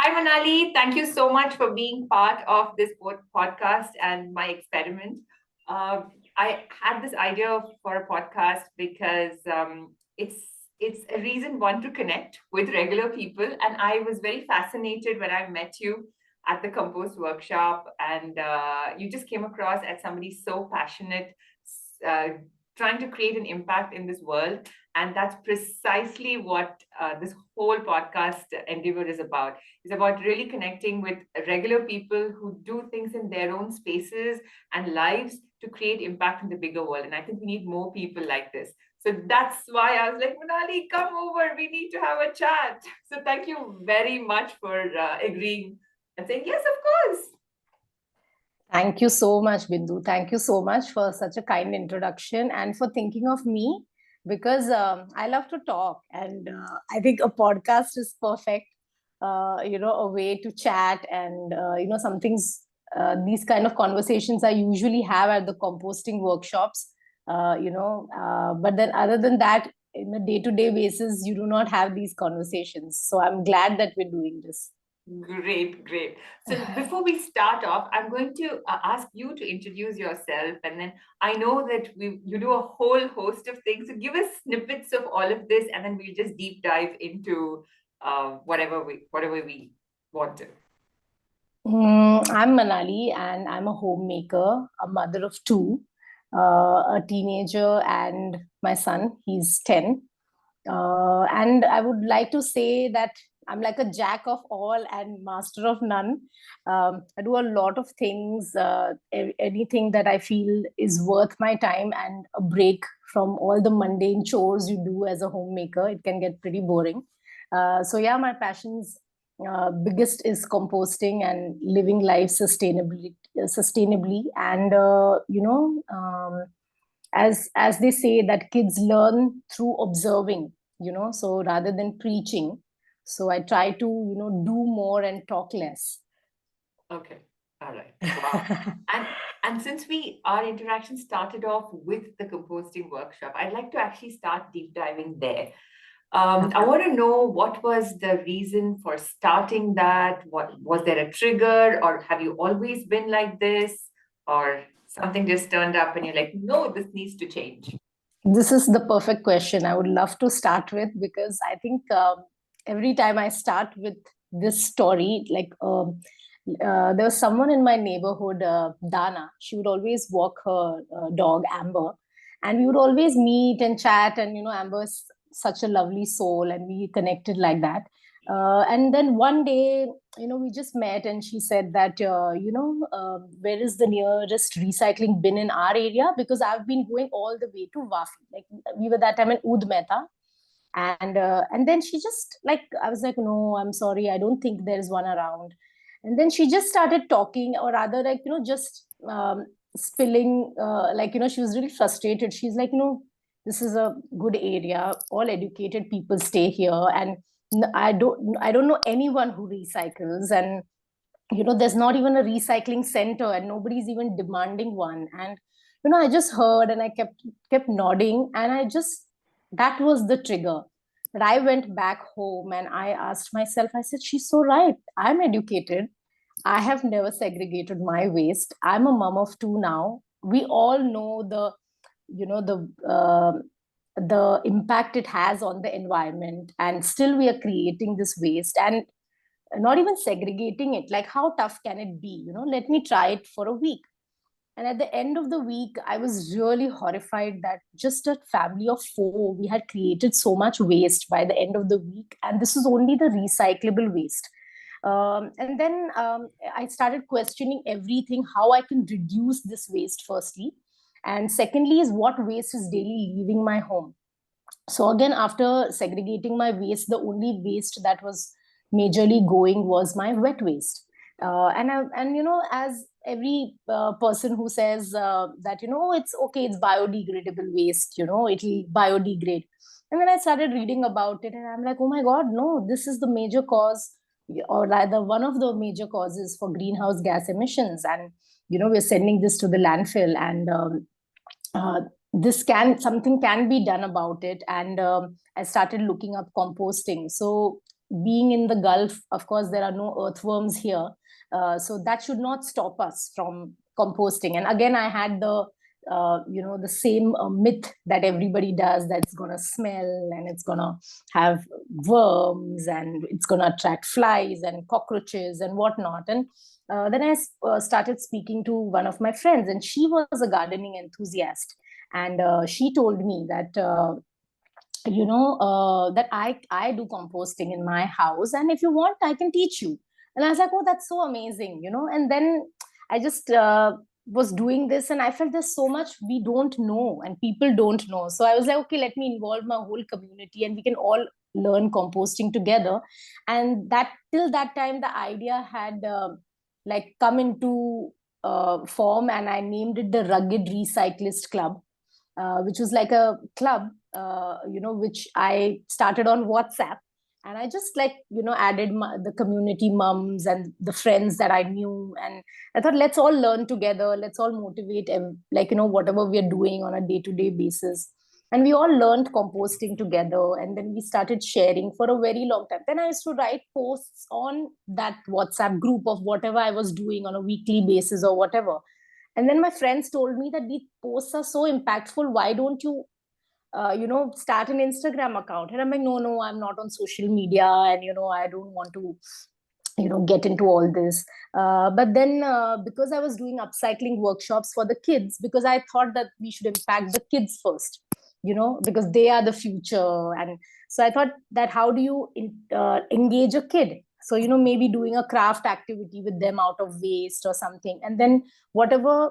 Hi, Manali. Thank you so much for being part of this podcast and my experiment. Uh, I had this idea for a podcast because it's a reason one to connect with regular people, and I was very fascinated when I met you at the compost workshop, and you just came across as somebody so passionate, uh, trying to create an impact in this world, and that's precisely what this whole podcast endeavor is about. It's about really connecting with regular people who do things in their own spaces and lives to create impact in the bigger world. And I think we need more people like this. So that's why I was like, Manali, come over. We need to have a chat. So thank you very much for agreeing and saying, yes, of course. Thank you so much, Bindu. Thank you so much for such a kind introduction and for thinking of me because I love to talk and I think a podcast is perfect. A way to chat and some things. These kind of conversations I usually have at the composting workshops. But then other than that, in a day-to-day basis, you do not have these conversations. So I'm glad that we're doing this. Great, great. So before we start off, I'm going to ask you to introduce yourself, and then I know that you do a whole host of things. So give us snippets of all of this, and then we'll just deep dive into whatever we want to. I'm Manali and I'm a homemaker, a mother of two, a teenager, and my son, he's 10. And I would like to say that I'm like a jack of all and master of none. I do a lot of things, anything that I feel is worth my time and a break from all the mundane chores you do as a homemaker. It can get pretty boring. So, yeah, my passions biggest is composting and living life sustainably and as they say that kids learn through observing, so rather than preaching, so I try to do more and talk less. Okay. All right. Wow. And and since our interaction started off with the composting workshop, I'd like to actually start deep diving there. I want to know what was the reason for starting that? What was there a trigger, or have you always been like this, or something just turned up and you're like, no, this needs to change? This is the perfect question I would love to start with because I think every time I start with this story, like there was someone in my neighborhood, Dana. She would always walk her dog, Amber, and we would always meet and chat. And, Amber is such a lovely soul, and we connected like that. And then one day, we just met, and she said that, where is the nearest recycling bin in our area? Because I've been going all the way to Wafi. Like we were that time in Oud Mehta, and then she just like I was like, no, I'm sorry, I don't think there is one around. And then she just started talking, or rather, like just spilling, like she was really frustrated. She's like, this is a good area. All educated people stay here, and I don't know anyone who recycles, and there's not even a recycling center, and nobody's even demanding one. And I just heard, and I kept nodding, and I just that was the trigger that I went back home and I asked myself, I said, she's so right. I'm educated. I have never segregated my waste. I'm a mom of two now. We all know the you know the impact it has on the environment, and still we are creating this waste and not even segregating it. Like, how tough can it be? Let me try it for a week. And at the end of the week, I was really horrified that just a family of four, we had created so much waste by the end of the week. And this is only the recyclable waste. And then I started questioning everything, how I can reduce this waste, firstly. And secondly, is what waste is daily leaving my home. So again, after segregating my waste, the only waste that was majorly going was my wet waste. And as every person who says that it's okay, it's biodegradable waste, it'll biodegrade. And then I started reading about it, and I'm like, oh my god, no, this is the major cause, or rather one of the major causes for greenhouse gas emissions. And we're sending this to the landfill, and uh, this can something can be done about it. And I started looking up composting. So being in the Gulf, of course, there are no earthworms here. So that should not stop us from composting. And again, I had the same myth that everybody does, that it's going to smell and it's going to have worms and it's going to attract flies and cockroaches and whatnot. And then I started speaking to one of my friends, and she was a gardening enthusiast. And she told me that, that I do composting in my house, and if you want, I can teach you. And I was like, oh, that's so amazing, And then I just was doing this, and I felt there's so much we don't know and people don't know. So I was like, okay, let me involve my whole community and we can all learn composting together. And that till that time, the idea had like come into form, and I named it the Rugged Recyclist Club, which was like a club, which I started on WhatsApp. And I just added the community mums and the friends that I knew. And I thought, let's all learn together. Let's all motivate, whatever we are doing on a day-to-day basis. And we all learned composting together. And then we started sharing for a very long time. Then I used to write posts on that WhatsApp group of whatever I was doing on a weekly basis or whatever. And then my friends told me that these posts are so impactful. Why don't you, start an Instagram account? And I'm like, no, I'm not on social media. And, I don't want to, get into all this. But then because I was doing upcycling workshops for the kids, because I thought that we should impact the kids first, because they are the future. And so I thought that how do you engage a kid? So, maybe doing a craft activity with them out of waste or something. And then whatever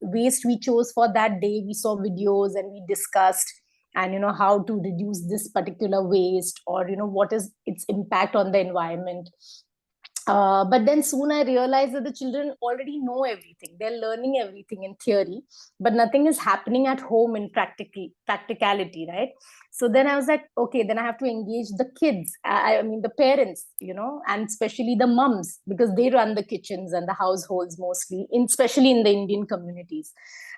waste we chose for that day, we saw videos and we discussed, and, how to reduce this particular waste, or, what is its impact on the environment. But then soon I realized that the children already know everything. They're learning everything in theory, but nothing is happening at home in practicality, right? So then I was like, okay, then I have to engage the kids. I mean, the parents, and especially the mums, because they run the kitchens and the households mostly, especially in the Indian communities.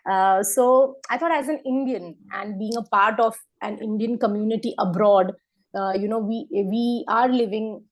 So I thought, as an Indian and being a part of an Indian community abroad, we are living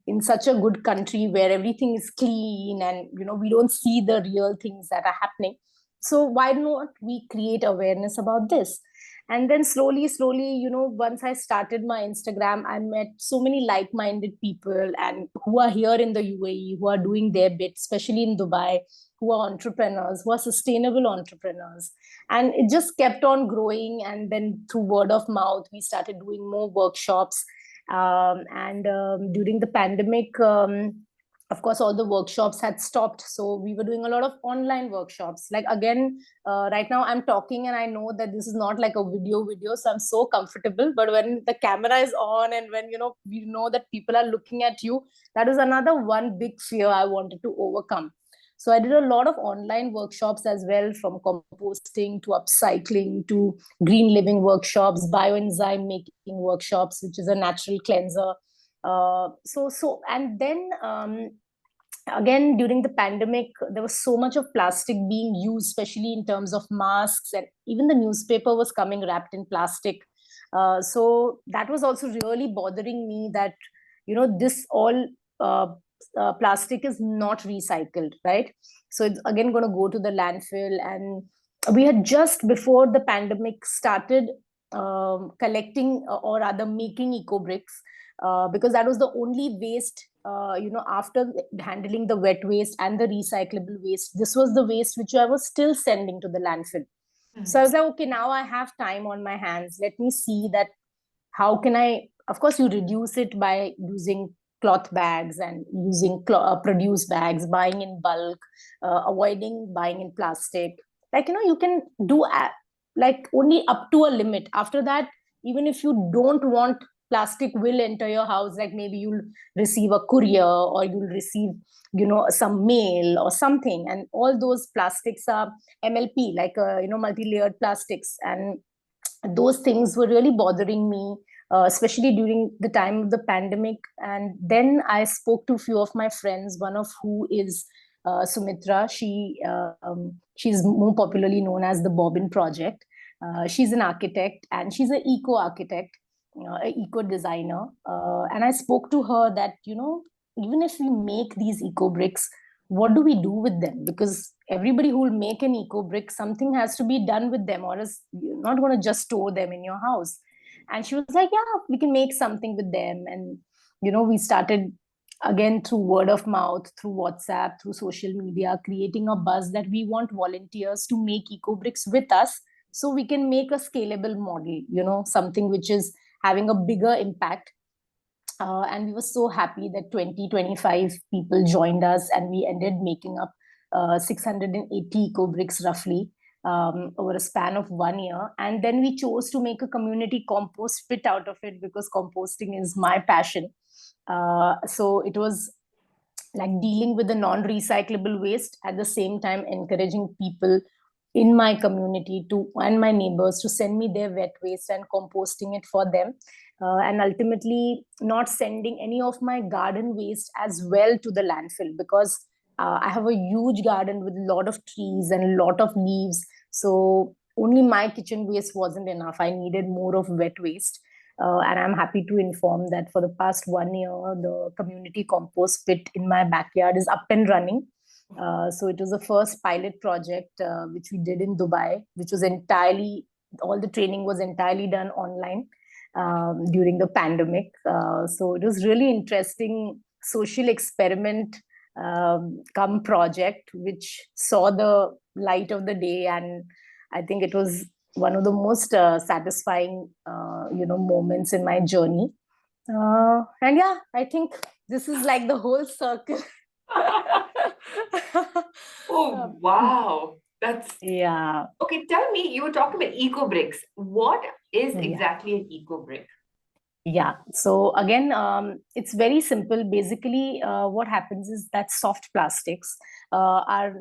in such a good country where everything is clean, and we don't see the real things that are happening. So why not we create awareness about this? And then slowly, once I started my Instagram, I met so many like-minded people, and who are here in the UAE, who are doing their bit, especially in Dubai, who are entrepreneurs, who are sustainable entrepreneurs. And it just kept on growing. And then through word of mouth, we started doing more workshops. And during the pandemic, of course, all the workshops had stopped. So we were doing a lot of online workshops. Like, again, right now I'm talking and I know that this is not like a video, so I'm so comfortable. But when the camera is on, and when, you know that people are looking at you, that is another one big fear I wanted to overcome. So I did a lot of online workshops as well, from composting to upcycling to green living workshops, bioenzyme making workshops, which is a natural cleanser. And then again, during the pandemic, there was so much of plastic being used, especially in terms of masks, and even the newspaper was coming wrapped in plastic. So that was also really bothering me, that this all plastic is not recycled, right? So it's again going to go to the landfill. And we had just before the pandemic started collecting, or rather making eco bricks, because that was the only waste, after handling the wet waste and the recyclable waste, this was the waste which I was still sending to the landfill. So I was like, okay, now I have time on my hands. Let me see that how can I, of course, you reduce it by using cloth bags and using produce bags, buying in bulk, avoiding buying in plastic. Like, you can do like only up to a limit. After that, even if you don't want, plastic will enter your house. Like, maybe you'll receive a courier, or you'll receive, some mail or something. And all those plastics are MLP, like, multi-layered plastics. And those things were really bothering me, especially during the time of the pandemic. And then I spoke to a few of my friends, one of who is Sumitra. She's more popularly known as the Bobbin Project. She's an architect, and she's an eco architect. an eco designer, and I spoke to her that, even if we make these eco bricks, what do we do with them? Because everybody who will make an eco brick, something has to be done with them, or else you're not going to just store them in your house. And she was like, yeah, we can make something with them. And we started again through word of mouth, through WhatsApp, through social media, creating a buzz that we want volunteers to make eco bricks with us, so we can make a scalable model, something which is having a bigger impact. And we were so happy that 20-25 people joined us, and we ended making up 680 eco bricks roughly, over a span of 1 year. And then we chose to make a community compost pit out of it, because composting is my passion. So it was like dealing with the non-recyclable waste, at the same time encouraging people in my community to, and my neighbors, to send me their wet waste and composting it for them, and ultimately not sending any of my garden waste as well to the landfill, because I have a huge garden with a lot of trees and a lot of leaves. So only my kitchen waste wasn't enough. I needed more of wet waste. And I'm happy to inform that for the past 1 year, the community compost pit in my backyard is up and running. So it was the first pilot project which we did in Dubai, which was all the training was entirely done online during the pandemic. So it was really interesting social experiment come project, which saw the light of the day. And I think it was one of the most satisfying, moments in my journey. And yeah, I think this is like the whole circle. Oh, wow. That's Yeah. okay. Tell me, you were talking about eco bricks. What is Yeah. exactly an eco brick? Yeah. So again, it's very simple. Basically, what happens is that soft plastics are,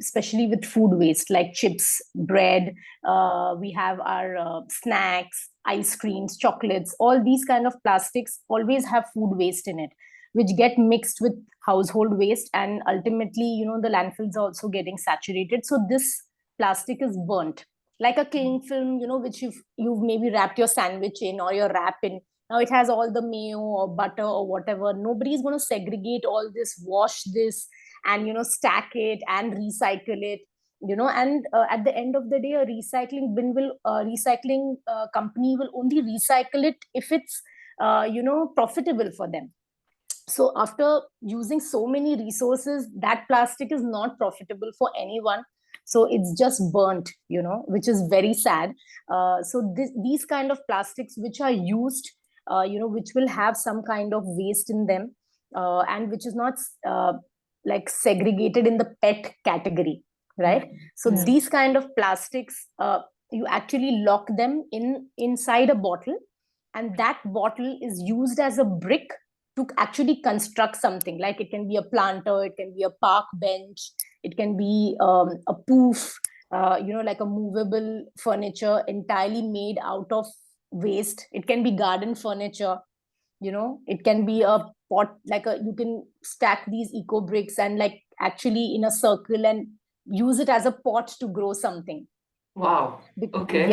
especially with food waste like chips, bread, we have our snacks, ice creams, chocolates, all these kind of plastics always have food waste in it, which get mixed with household waste. And ultimately, the landfills are also getting saturated. So this plastic is burnt like a cling film, which you've maybe wrapped your sandwich in, or your wrap in. Now it has all the mayo or butter or whatever. Nobody's going to segregate all this, wash this, and stack it and recycle it. And at the end of the day, a recycling company will only recycle it if it's profitable for them. So after using so many resources, that plastic is not profitable for anyone. So it's just burnt, which is very sad. So these kind of plastics which are used, which will have some kind of waste in them, and which is not like segregated in the pet category, right? So these kind of plastics, you actually lock them inside a bottle, and that bottle is used as a brick to actually construct something. Like it can be a planter, it can be a park bench, it can be a poof, like a movable furniture entirely made out of waste. It can be garden furniture, it can be a pot, you can stack these eco bricks and like actually in a circle and use it as a pot to grow something. Wow. Okay.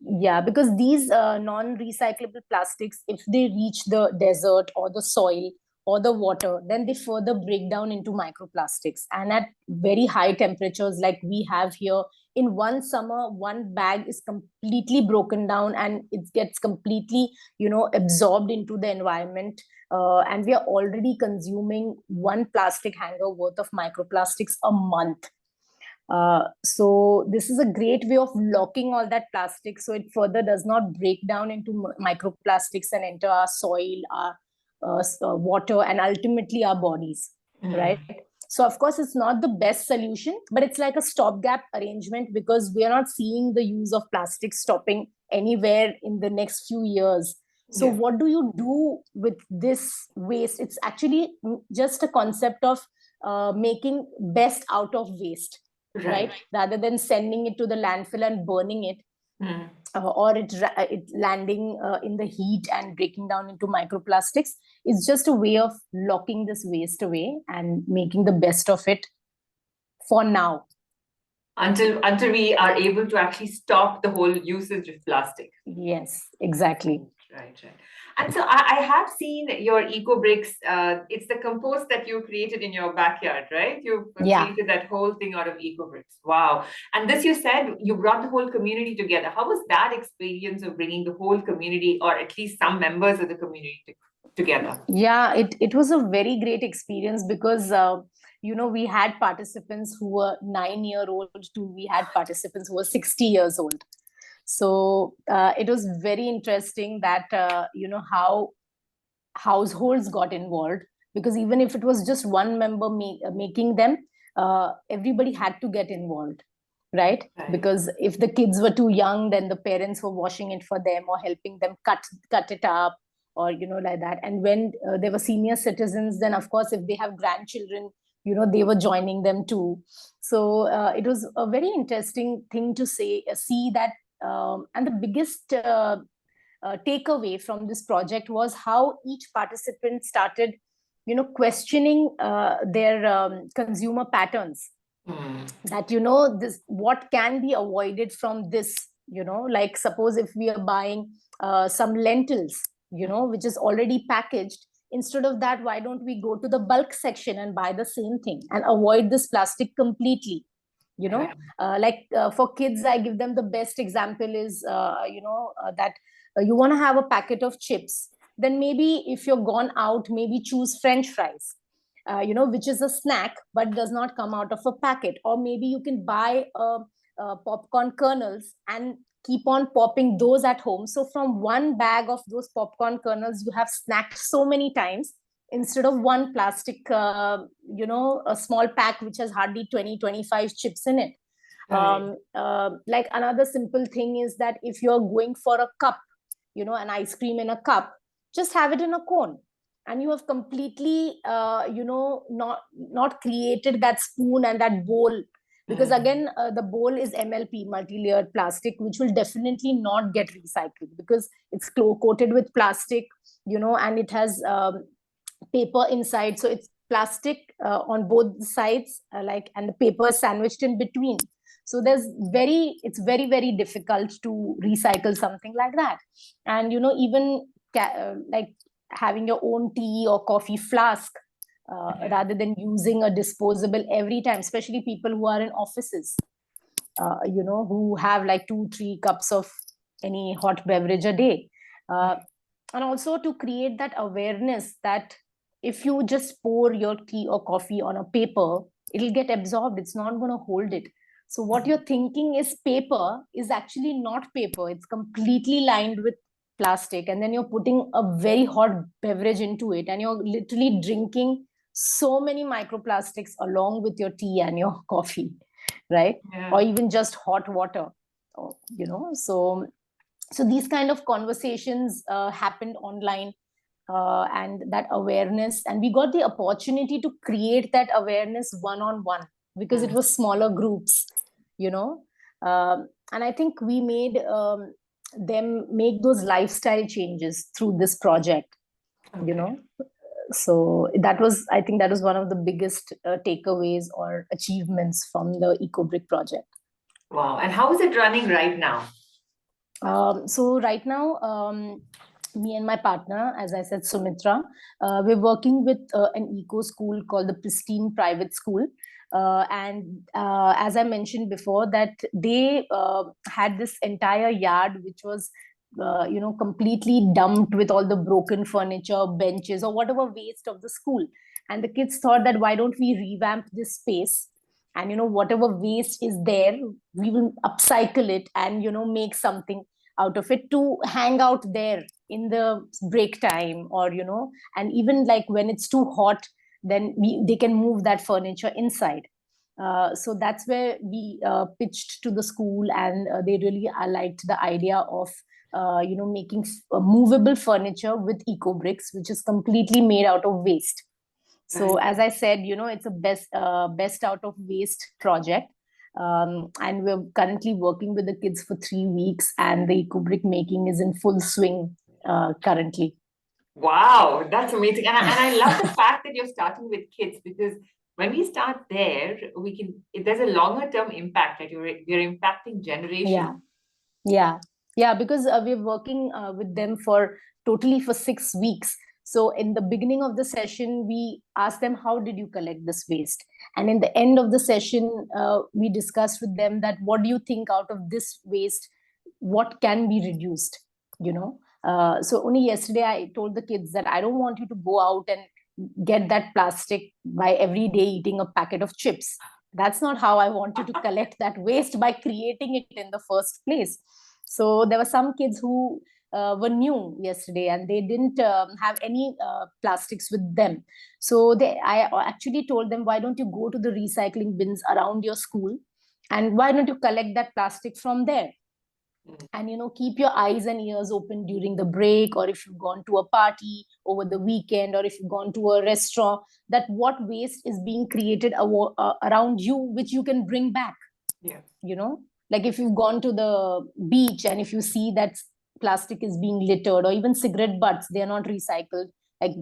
Yeah, because these non-recyclable plastics, if they reach the desert or the soil or the water, then they further break down into microplastics. And at very high temperatures like we have here, in one summer, one bag is completely broken down and it gets completely, absorbed into the environment. And we are already consuming one plastic hanger worth of microplastics a month. So this is a great way of locking all that plastic, so it further does not break down into microplastics and enter our soil, our water, and ultimately our bodies, right? So of course it's not the best solution, but it's like a stopgap arrangement, because we are not seeing the use of plastic stopping anywhere in the next few years. So what do you do with this waste? It's actually just a concept of making best out of waste. Right? Rather than sending it to the landfill and burning it, or it landing in the heat and breaking down into microplastics, it's just a way of locking this waste away and making the best of it for now. Until we are able to actually stop the whole usage of plastic. Yes, exactly. Right. And so I have seen your eco bricks. It's the compost that you created in your backyard, right? You Yeah. created that whole thing out of eco bricks. Wow. And this, you said you brought the whole community together. How was that experience of bringing the whole community, or at least some members of the community together? Yeah, it was a very great experience because we had participants who were 9-year-old to we had participants who were 60 years old. So it was very interesting that how households got involved, because even if it was just one member making them, everybody had to get involved, right? Right. Because if the kids were too young, then the parents were washing it for them or helping them cut it up, or like that. And when there were senior citizens, then of course if they have grandchildren, they were joining them too. So it was a very interesting thing to see that. And the biggest takeaway from this project was how each participant started questioning their consumer patterns, that this what can be avoided from this, like suppose if we are buying some lentils, which is already packaged, instead of that, why don't we go to the bulk section and buy the same thing and avoid this plastic completely? Right. For kids, I give them the best example is that you want to have a packet of chips, then maybe if you're gone out, maybe choose french fries, which is a snack but does not come out of a packet. Or maybe you can buy popcorn kernels and keep on popping those at home. So from one bag of those popcorn kernels, you have snacked so many times, instead of one plastic, a small pack which has hardly 20-25 chips in it. Right. Like another simple thing is that if you're going for a cup, an ice cream in a cup, just have it in a cone, and you have completely not created that spoon and that bowl. Because again, the bowl is mlp, multi-layered plastic, which will definitely not get recycled because it's coated with plastic, and it has paper inside, so it's plastic on both sides, and the paper is sandwiched in between. So it's very, very difficult to recycle something like that. And even like having your own tea or coffee flask, rather than using a disposable every time, especially people who are in offices, who have like 2-3 cups of any hot beverage a day. And also to create that awareness that if you just pour your tea or coffee on a paper, it'll get absorbed, it's not going to hold it. So what you're thinking is paper is actually not paper, it's completely lined with plastic, and then you're putting a very hot beverage into it, and you're literally drinking so many microplastics along with your tea and your coffee, right? Yeah. Or even just hot water. So these kind of conversations happened online, and that awareness, and we got the opportunity to create that awareness one-on-one, because it was smaller groups, and I think we made them make those lifestyle changes through this project. So I think that was one of the biggest takeaways or achievements from the EcoBrick project. Wow. And how is it running right now? So right now, me and my partner, as I said, Sumitra, we're working with an eco school called the Pristine Private School. And as I mentioned before, that they had this entire yard, which was, completely dumped with all the broken furniture, benches, or whatever waste of the school. And the kids thought that why don't we revamp this space? And whatever waste is there, we will upcycle it and make something out of it to hang out there in the break time, or and even like when it's too hot, then they can move that furniture inside. So that's where we pitched to the school, and they really liked the idea of making movable furniture with eco bricks, which is completely made out of waste. So as I said, it's a best out of waste project. And we're currently working with the kids for 3 weeks, and the eco-brick making is in full swing currently. Wow, that's amazing. And I love the fact that you're starting with kids, because when we start there, there's a longer term impact that you're impacting generations. Yeah. Yeah, because we're working with them totally for 6 weeks. So in the beginning of the session, we ask them, how did you collect this waste? And in the end of the session, we discuss with them that what do you think out of this waste, what can be reduced, you know? So only yesterday I told the kids that I don't want you to go out and get that plastic by every day eating a packet of chips. That's not how I want you to collect that waste by creating it in the first place. So there were some kids who were new yesterday and they didn't have any plastics with them. So I actually told them, why don't you go to the recycling bins around your school, and why don't you collect that plastic from there? And keep your eyes and ears open during the break, or if you've gone to a party over the weekend, or if you've gone to a restaurant, that what waste is being created around you which you can bring back. Yeah. Like if you've gone to the beach and if you see that plastic is being littered, or even cigarette butts, they are not recycled. Like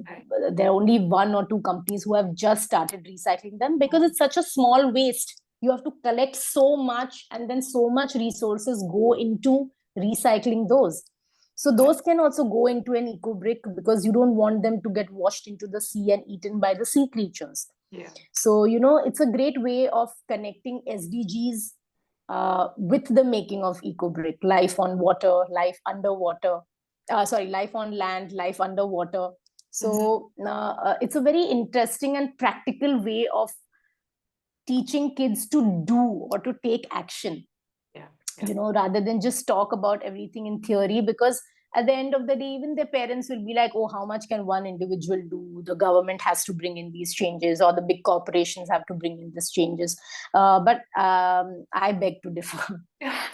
there are only one or two companies who have just started recycling them, because it's such a small waste. You have to collect so much, and then so much resources go into recycling those. So those can also go into an eco brick, because you don't want them to get washed into the sea and eaten by the sea creatures. Yeah. So it's a great way of connecting SDGs with the making of eco brick: life on water, life underwater, life on land, life underwater. So it's a very interesting and practical way of teaching kids to do or to take action. Yeah. Rather than just talk about everything in theory, because at the end of the day, even their parents will be like, oh, how much can one individual do? The government has to bring in these changes, or the big corporations have to bring in these changes. But I beg to differ.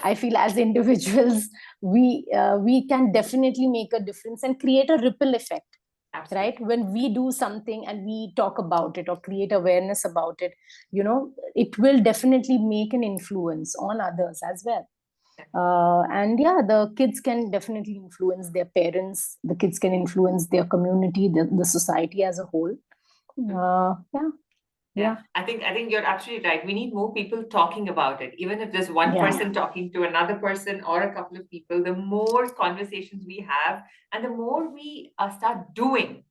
I feel as individuals, we can definitely make a difference and create a ripple effect. Absolutely. Right, when we do something and we talk about it or create awareness about it, it will definitely make an influence on others as well. And yeah, the kids can definitely influence their parents, the kids can influence their community, the society as a whole. Yeah. I think you're absolutely right. We need more people talking about it. Even if there's one person talking to another person or a couple of people, the more conversations we have and the more we start doing.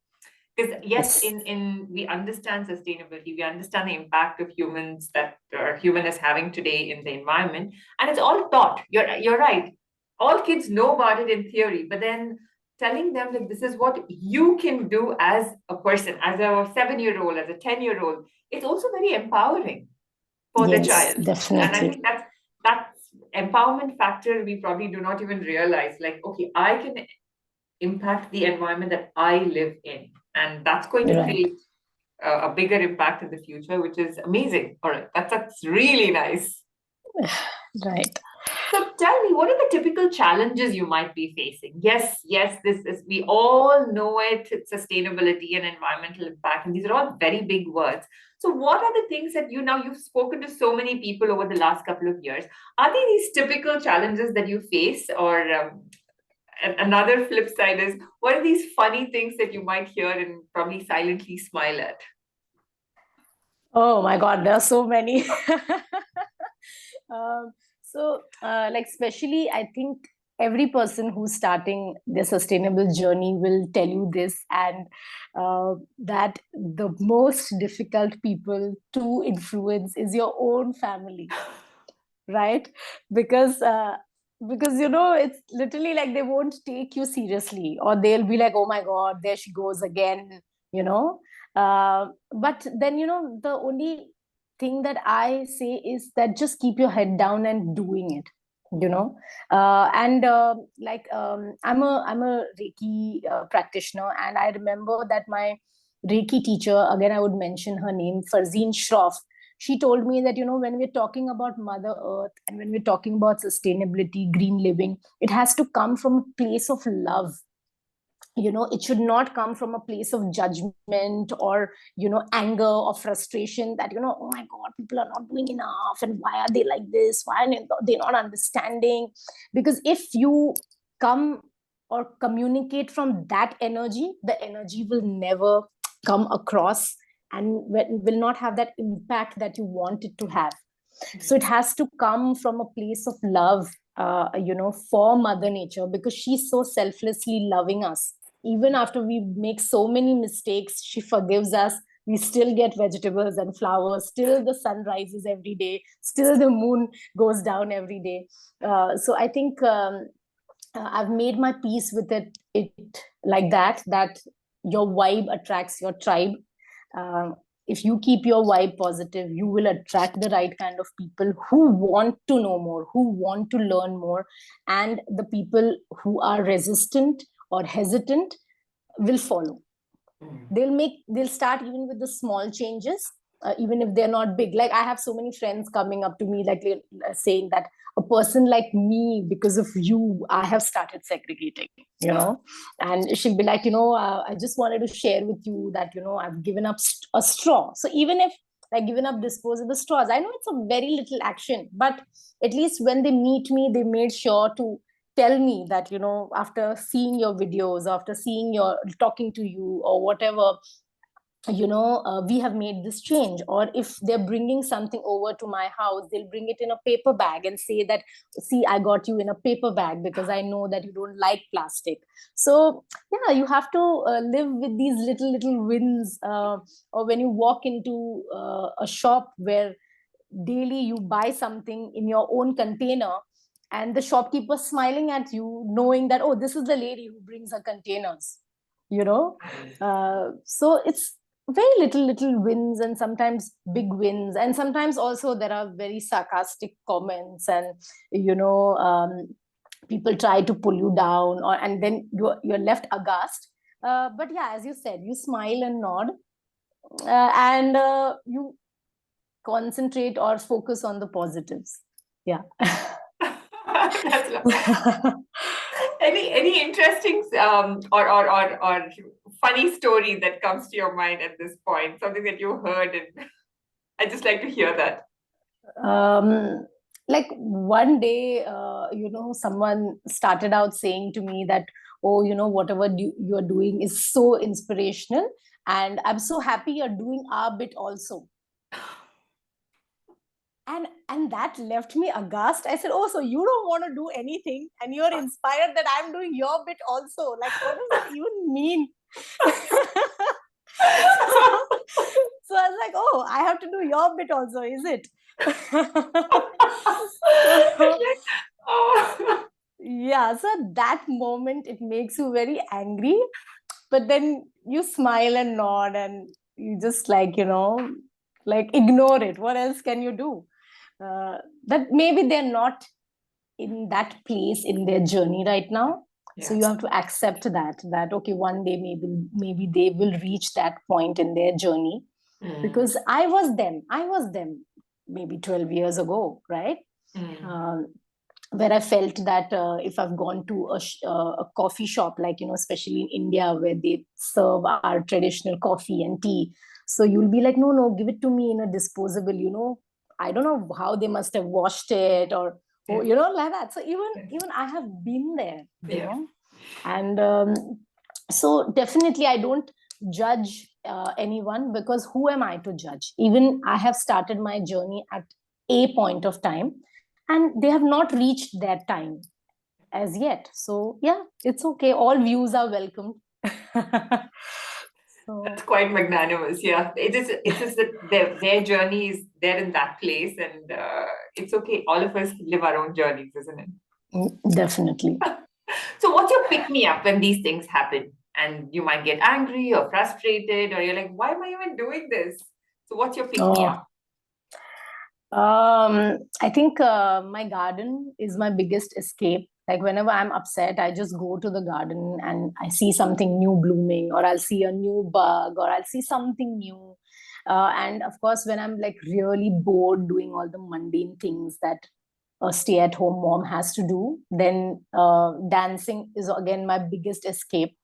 Because yes, in we understand sustainability, we understand the impact of humans that human is having today in the environment, and it's all taught. You're right. All kids know about it in theory, but then telling them that this is what you can do as a person, as a 7-year-old, as a 10-year-old, it's also very empowering for the child. Definitely. And I think that's empowerment factor we probably do not even realize. Like, okay, I can impact the environment that I live in, and that's going to create a bigger impact in the future, which is amazing. All right, that's really nice. Right. So tell me, what are the typical challenges you might be facing? Yes, this is, we all know it, it's sustainability and environmental impact, and these are all very big words. So what are the things that you've spoken to so many people over the last couple of years? Are there these typical challenges that you face, or another flip side is, what are these funny things that you might hear and probably silently smile at? Oh my God, there are so many. Like, especially, I think every person who's starting their sustainable journey will tell you this, and that the most difficult people to influence is your own family, right? Because it's literally like they won't take you seriously, or they'll be like, oh my God, there she goes again, you know. But then the only thing that I say is that just keep your head down and doing it, and I'm a Reiki practitioner, and I remember that my Reiki teacher, again I would mention her name, Farzeen Shroff, she told me that when we're talking about Mother Earth and when we're talking about sustainability, green living, it has to come from a place of love. It should not come from a place of judgment or anger or frustration, that oh my God, people are not doing enough, and why are they like this, why are they not understanding? Because if you come or communicate from that energy, the energy will never come across and will not have that impact that you want it to have. So it has to come from a place of love, for Mother Nature, because she's so selflessly loving us. Even after we make so many mistakes, she forgives us. We still get vegetables and flowers. Still, the sun rises every day. Still, the moon goes down every day. So I think I've made my peace with it like that. That your vibe attracts your tribe. Um, if you keep your vibe positive, you will attract the right kind of people who want to know more, who want to learn more, and the people who are resistant or hesitant will follow. They'll start even with the small changes, even if they're not big. Like, I have so many friends coming up to me, like, saying that a person like me, because of you, I have started segregating, and she'll be like, I just wanted to share with you that, I've given up a straw. So even if like given up disposable straws, I know it's a very little action, but at least when they meet me, they made sure to tell me that, after seeing your videos, after seeing your talking to you or whatever, we have made this change. Or if they're bringing something over to my house, they'll bring it in a paper bag and say that, see, I got you in a paper bag because I know that you don't like plastic. So yeah, you have to live with these little wins. Or when you walk into a shop where daily you buy something in your own container, and the shopkeeper smiling at you, knowing that, oh, this is the lady who brings her containers, so it's very little wins, and sometimes big wins, and sometimes also there are very sarcastic comments, and people try to pull you down, and then you're left aghast. But yeah, as you said, you smile and nod, and you concentrate or focus on the positives. Yeah. Any interesting or funny story that comes to your mind at this point? Something that you heard, and I'd just like to hear that. Like one day, someone started out saying to me that, oh, whatever you're doing is so inspirational, and I'm so happy you're doing our bit also. And that left me aghast. I said, oh, so you don't want to do anything, and you're inspired that I'm doing your bit also? Like, what does that even mean? So I was like, oh, I have to do your bit also, is it? Yeah, so at that moment it makes you very angry, but then you smile and nod, and you just like ignore it. What else can you do? That maybe they're not in that place in their journey right now. Yes. So you have to accept that okay, one day maybe they will reach that point in their journey. Because I was them maybe 12 years ago, right? Where I felt that if I've gone to a coffee shop, like, especially in India, where they serve our traditional coffee and tea, so you'll be like, no, give it to me in a disposable, I don't know how they must have washed it, or like that. So even I have been there, and so definitely I don't judge anyone, because who am I to judge? Even I have started my journey at a point of time, and they have not reached that time as yet. So yeah, it's okay. All views are welcomed. So that's quite magnanimous. Yeah, it's just that their journey is there in that place, and it's okay. All of us live our own journeys, isn't it? Definitely. So what's your pick me up when these things happen, and you might get angry or frustrated, or you're like, why am I even doing this? So what's your pick me up? I think my garden is my biggest escape. Like, whenever I'm upset, I just go to the garden and I see something new blooming, or I'll see a new bug, or I'll see something new. And of course, when I'm like really bored doing all the mundane things that a stay-at-home mom has to do, then dancing is again my biggest escape.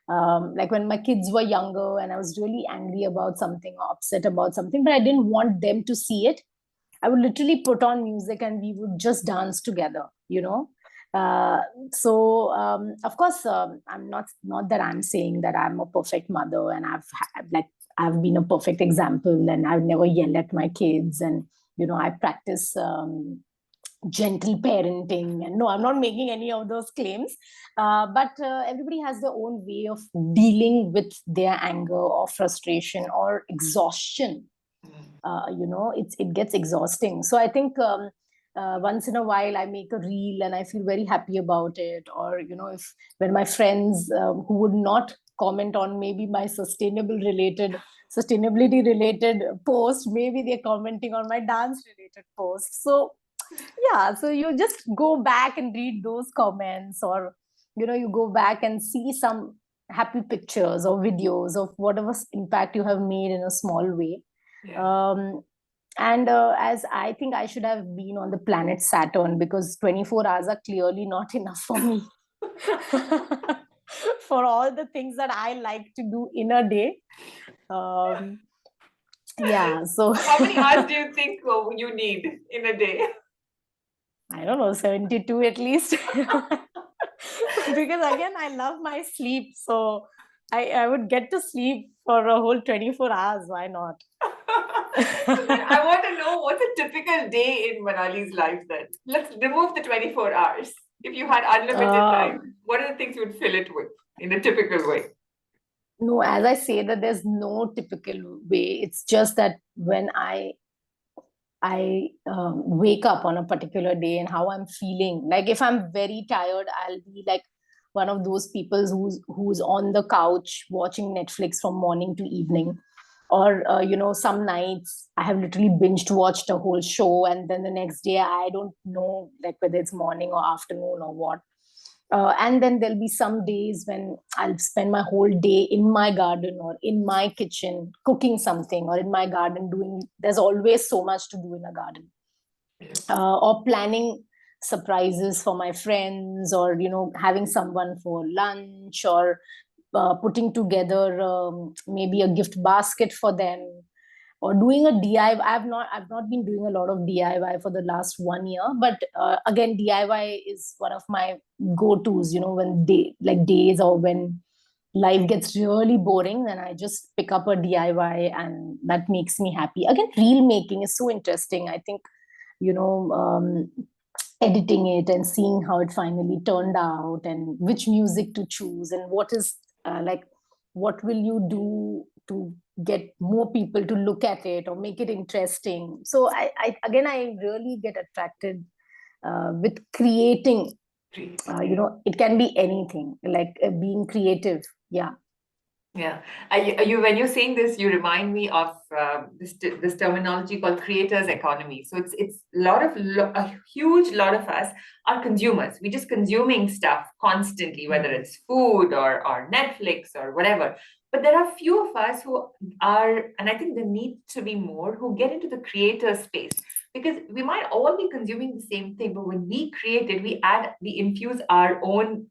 Like when my kids were younger and I was really angry about something or upset about something, but I didn't want them to see it, I would literally put on music and we would just dance together, So of course, I'm not that I'm saying that I'm a perfect mother and I've been a perfect example and I've never yelled at my kids and I practice gentle parenting. And no, I'm not making any of those claims. But everybody has their own way of dealing with their anger or frustration or exhaustion. It gets exhausting. So I think once in a while I make a reel and I feel very happy about it. Or, if when my friends who would not comment on maybe my sustainability related post, maybe they're commenting on my dance related post. So yeah, so you just go back and read those comments, or you go back and see some happy pictures or videos of whatever impact you have made in a small way. Yeah. And as I think I should have been on the planet Saturn, because 24 hours are clearly not enough for me for all the things that I like to do in a day. Yeah, so How many hours do you think you need in a day? I don't know, 72 at least. Because again, I love my sleep. So I would get to sleep for a whole 24 hours. Why not? So then I want to know, what's a typical day in Manali's life then? Let's remove the 24 hours. If you had unlimited time, what are the things you would fill it with in a typical way? No, as I say, that there's no typical way. It's just that when I wake up on a particular day and how I'm feeling. Like if I'm very tired, I'll be like one of those people who's on the couch watching Netflix from morning to evening. Or some nights I have literally binged watched a whole show, and then the next day I don't know like whether it's morning or afternoon or what. And then there'll be some days when I'll spend my whole day in my garden or in my kitchen cooking something, or in my garden doing. There's always so much to do in a garden. Or planning surprises for my friends, or having someone for lunch, or putting together maybe a gift basket for them, or doing a DIY. I've not been doing a lot of DIY for the last 1 year, but again, DIY is one of my go-tos. When days, or when life gets really boring, then I just pick up a DIY, and that makes me happy. Again, reel making is so interesting. I think you know editing it and seeing how it finally turned out, and which music to choose, and what will you do to get more people to look at it or make it interesting. So I really get attracted with creating. It can be anything, like being creative. Yeah. Yeah, when you're saying this, you remind me of this terminology called creators economy. So it's a huge lot of us are consumers. We're just consuming stuff constantly, whether it's food or Netflix or whatever. But there are few of us who are, and I think there need to be more, who get into the creator space, because we might all be consuming the same thing, but when we create it, we infuse our own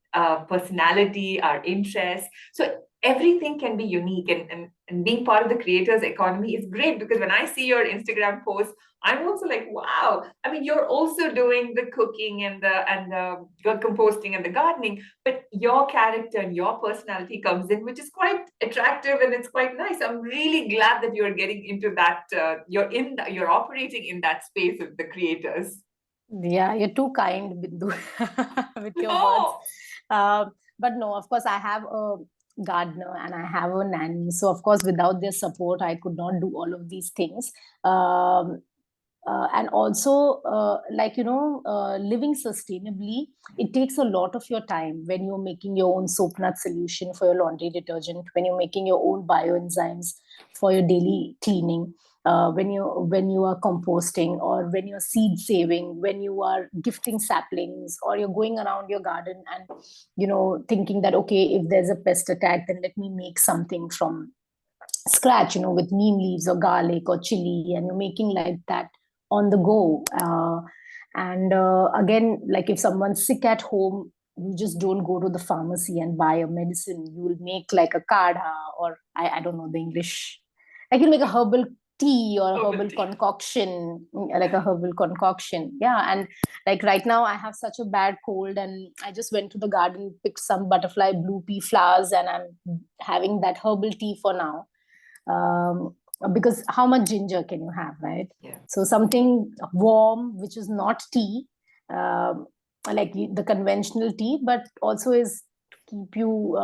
personality, our interests. So everything can be unique, and being part of the creators economy is great, because when I see your Instagram posts, I'm also like, wow, I mean, you're also doing the cooking and the composting and the gardening, but your character and your personality comes in, which is quite attractive, and it's quite nice. I'm really glad that you're getting into that. You're operating in that space of the creators. Yeah, you're too kind, Bindu, with your words. No. But no, of course, I have a gardener and I have a nanny. So, of course, without their support, I could not do all of these things. And also, living sustainably, it takes a lot of your time when you're making your own soap nut solution for your laundry detergent, when you're making your own bioenzymes for your daily cleaning. When you are composting, or when you're seed saving, when you are gifting saplings, or you're going around your garden and thinking that, okay, if there's a pest attack, then let me make something from scratch, with neem leaves or garlic or chili, and you're making like that on the go. And again, like if someone's sick at home, you just don't go to the pharmacy and buy a medicine. You will make like a kadha, or I don't know the English. Like you'll make a herbal tea or a herbal concoction, like a herbal concoction. Yeah. And like right now I have such a bad cold, and I just went to the garden, picked some butterfly blue pea flowers, and I'm having that herbal tea for now. because how much ginger can you have, right? Yeah. So something warm, which is not tea, like the conventional tea, but also is to keep you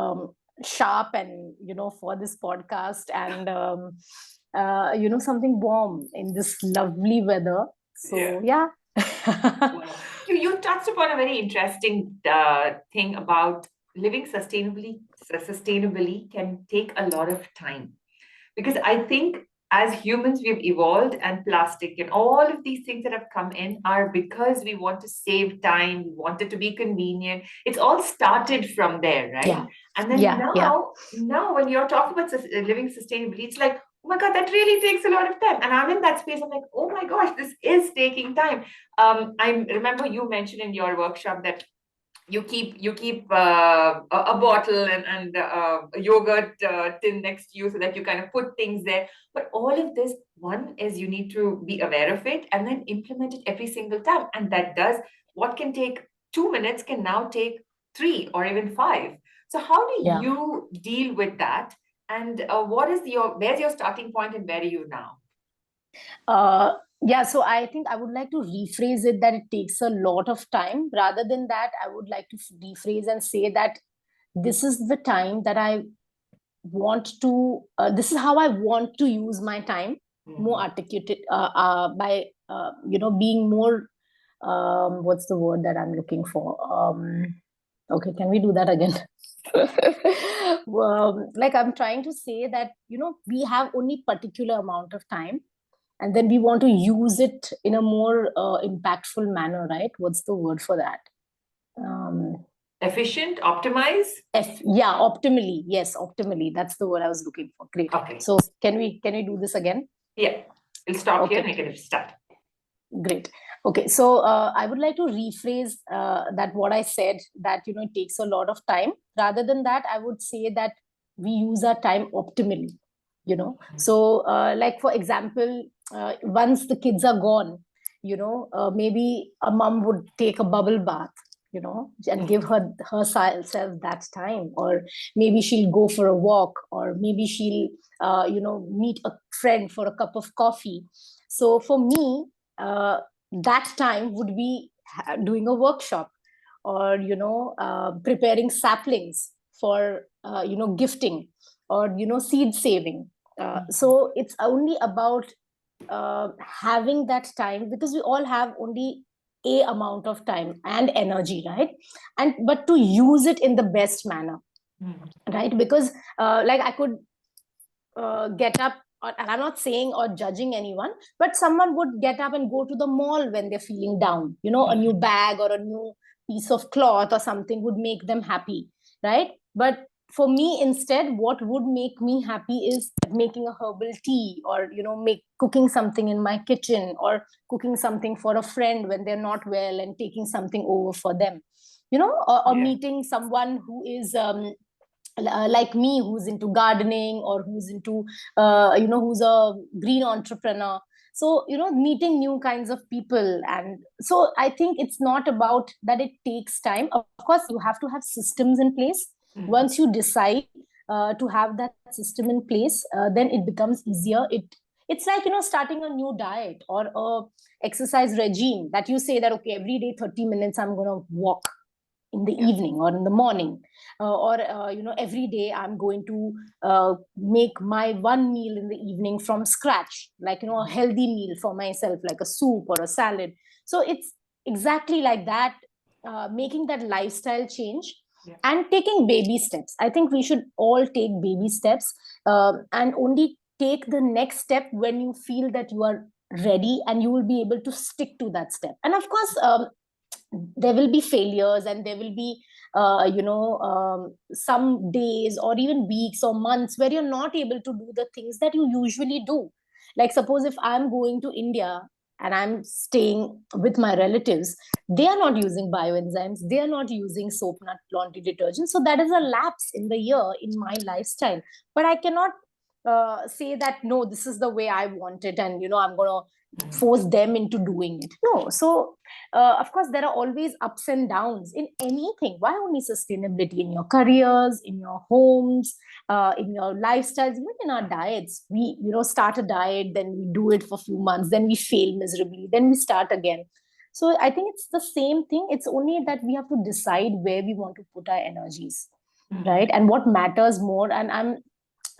sharp and, for this podcast, and something warm in this lovely weather. So yeah. Wow. You touched upon a very interesting thing about living sustainably. Sustainably can take a lot of time, because I think as humans we've evolved, and plastic and all of these things that have come in are because we want to save time, we want it to be convenient. It's all started from there, right? Yeah. And then now when you're talking about living sustainably, it's like, oh my god, that really takes a lot of time. And I'm in that space, I'm like, oh my gosh, this is taking time. I remember you mentioned in your workshop that you keep a bottle and a yogurt tin next to you, so that you kind of put things there. But all of this, one is you need to be aware of it and then implement it every single time. And that does, what can take 2 minutes can now take 3 or even 5. So how do Yeah. you deal with that? And where's your starting point, and where are you now? Yeah, so I think I would like to rephrase it that it takes a lot of time. Rather than that, I would like to rephrase and say that this is the time that I want to, this is how I want to use my time more articulated, by, being more, what's the word that I'm looking for? Okay, can we do that again? Like I'm trying to say that, we have only particular amount of time, and then we want to use it in a more impactful manner, right? What's the word for that? Efficient, optimize. Yeah, optimally. Yes, optimally, that's the word I was looking for. Great. Okay. So can we do this again? Yeah, we'll stop here and we can start. Great. Okay, so I would like to rephrase that what I said, that it takes a lot of time. Rather than that, I would say that we use our time optimally. So like for example, once the kids are gone, maybe a mom would take a bubble bath, and give herself that time, or maybe she'll go for a walk, or maybe she'll meet a friend for a cup of coffee. So for me, that time would be doing a workshop, or preparing saplings for gifting, or seed saving. So it's only about having that time, because we all have only a amount of time and energy, right? But to use it in the best manner, right? Because like I could get up, and I'm not saying or judging anyone, but someone would get up and go to the mall when they're feeling down. A new bag or a new piece of cloth or something would make them happy, right? But for me, instead, what would make me happy is making a herbal tea, or make cooking something in my kitchen, or cooking something for a friend when they're not well and taking something over for them, or meeting someone who is like me, who's into gardening, or who's into who's a green entrepreneur. So meeting new kinds of people. And so I think it's not about that it takes time. Of course, you have to have systems in place. Once you decide to have that system in place, then it becomes easier. It's like starting a new diet or a exercise regime, that you say that, okay, every day 30 minutes I'm going to walk in the evening or in the morning, or every day I'm going to make my one meal in the evening from scratch, like a healthy meal for myself, like a soup or a salad. So it's exactly like that, making that lifestyle change. And taking baby steps. I think we should all take baby steps, and only take the next step when you feel that you are ready, and you will be able to stick to that step. And of course, there will be failures, and there will be some days or even weeks or months where you're not able to do the things that you usually do. Like suppose if I'm going to India and I'm staying with my relatives, they are not using bioenzymes, they are not using soap, nut, laundry detergent. So that is a lapse in the year in my lifestyle. But I cannot say that no, this is the way I want it, and I'm going to force them into doing it. No. So of course there are always ups and downs in anything. Why only sustainability? In your careers, in your homes, in your lifestyles, even in our diets. We start a diet, then we do it for a few months, then we fail miserably, then we start again. So I think it's the same thing. It's only that we have to decide where we want to put our energies, right, and what matters more. And I'm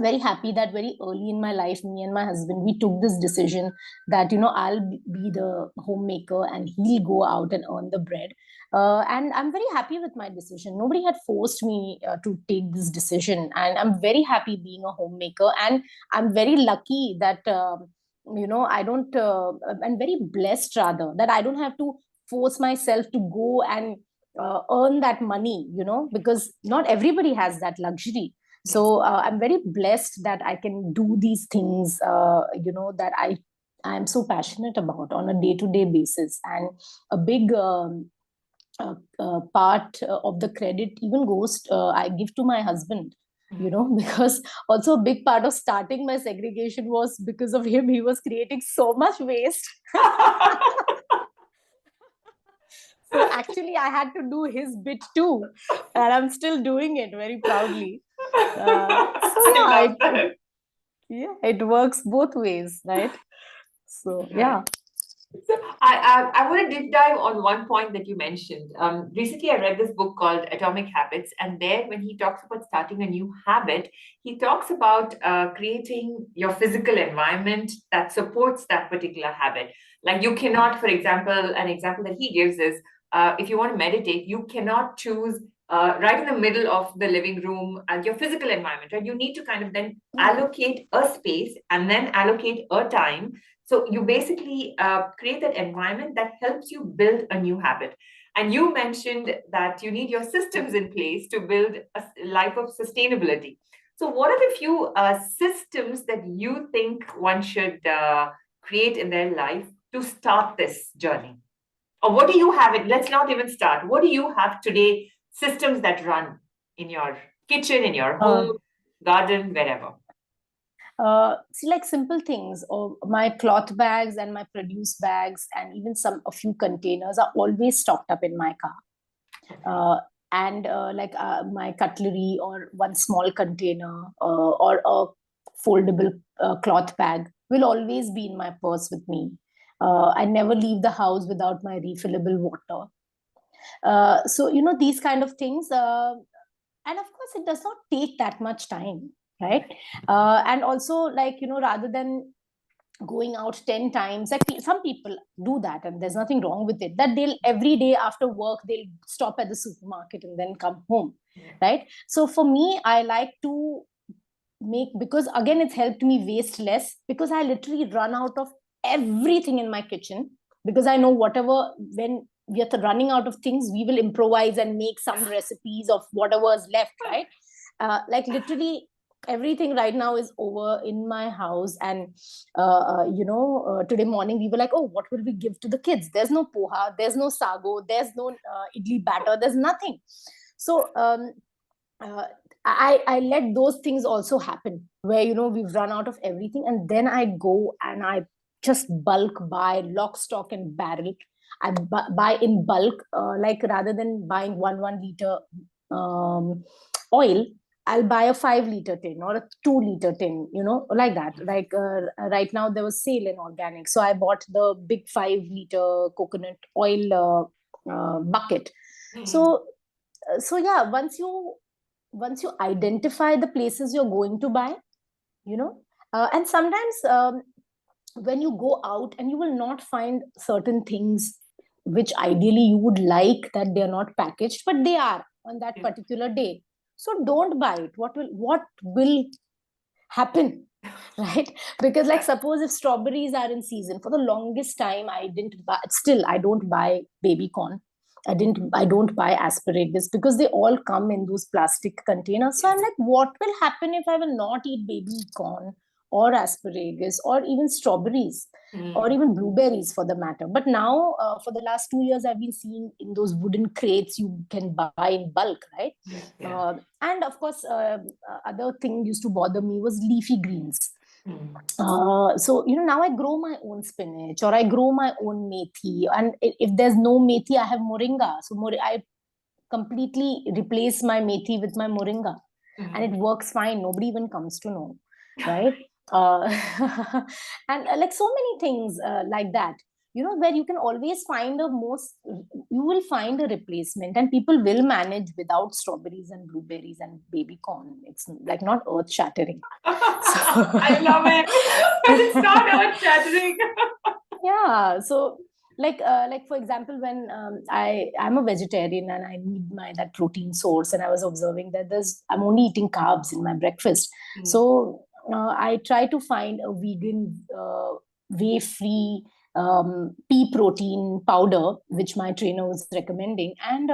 very happy that very early in my life, me and my husband, we took this decision that I'll be the homemaker and he'll go out and earn the bread. And I'm very happy with my decision. Nobody had forced me to take this decision, and I'm very happy being a homemaker. And I'm very lucky that I don't I'm very blessed rather that I don't have to force myself to go and earn that money, because not everybody has that luxury. So I'm very blessed that I can do these things, that I'm so passionate about on a day-to-day basis. And a big part of the credit even goes, I give to my husband, because also a big part of starting my segregation was because of him. He was creating so much waste. So actually, I had to do his bit too, and I'm still doing it very proudly. It works both ways, right? So yeah. So I want to dig dive on one point that you mentioned. Recently, I read this book called Atomic Habits, and there, when he talks about starting a new habit, he talks about creating your physical environment that supports that particular habit. Like you cannot, for example, an example that he gives is if you want to meditate, you cannot choose right in the middle of the living room and your physical environment, right? You need to kind of then allocate a space and then allocate a time. So you basically create that environment that helps you build a new habit. And you mentioned that you need your systems in place to build a life of sustainability. So what are the few systems that you think one should create in their life to start this journey? Or what do you have it? Let's not even start. What do you have today, systems that run in your kitchen, in your home, garden, wherever? See, like simple things, or my cloth bags and my produce bags and even a few containers are always stocked up in my car. And my cutlery or one small container or a foldable cloth bag will always be in my purse with me. I never leave the house without my refillable water. So these kind of things, and of course it does not take that much time, right? And also, like, rather than going out 10 times, like some people do that, and there's nothing wrong with it, that they'll every day after work they'll stop at the supermarket and then come home, right? So for me, I like to make, because again it's helped me waste less, because I literally run out of everything in my kitchen, because I know whatever, when we are running out of things, we will improvise and make some recipes of whatever is left, right? Like literally everything right now is over in my house. And today morning we were like, oh, what will we give to the kids? There's no poha, there's no sago, there's no idli batter, there's nothing. So I let those things also happen, where we've run out of everything, and then I go and I just bulk buy, lock, stock, and barrel. I buy in bulk, like rather than buying 1 liter oil, I'll buy a 5 liter tin or a 2 liter tin, like that. Like right now there was sale in organic, so I bought the big 5 liter coconut oil bucket. So yeah, once you identify the places you're going to buy, and sometimes when you go out and you will not find certain things which ideally you would like, that they're not packaged, but they are on that particular day. So don't buy it. What will happen? Right? Because, like, suppose if strawberries are in season, for the longest time I didn't buy, still I don't buy baby corn. I don't buy asparagus, because they all come in those plastic containers. So I'm like, what will happen if I will not eat baby corn or asparagus or even strawberries or even blueberries for the matter? But now, for the last 2 years, I've been seeing in those wooden crates you can buy in bulk, right? And of course, other thing used to bother me was leafy greens. So now I grow my own spinach, or I grow my own methi, and if there's no methi, I have moringa. So I completely replace my methi with my moringa, and it works fine. Nobody even comes to know, right? uh, and like so many things like that, where you can always find you will find a replacement, and people will manage without strawberries and blueberries and baby corn. It's like not earth shattering. I love it. It's not earth shattering. Yeah, so like for example, when I'm a vegetarian and I need my that protein source, and I was observing that I'm only eating carbs in my breakfast. So I try to find a vegan whey free pea protein powder, which my trainer was recommending, and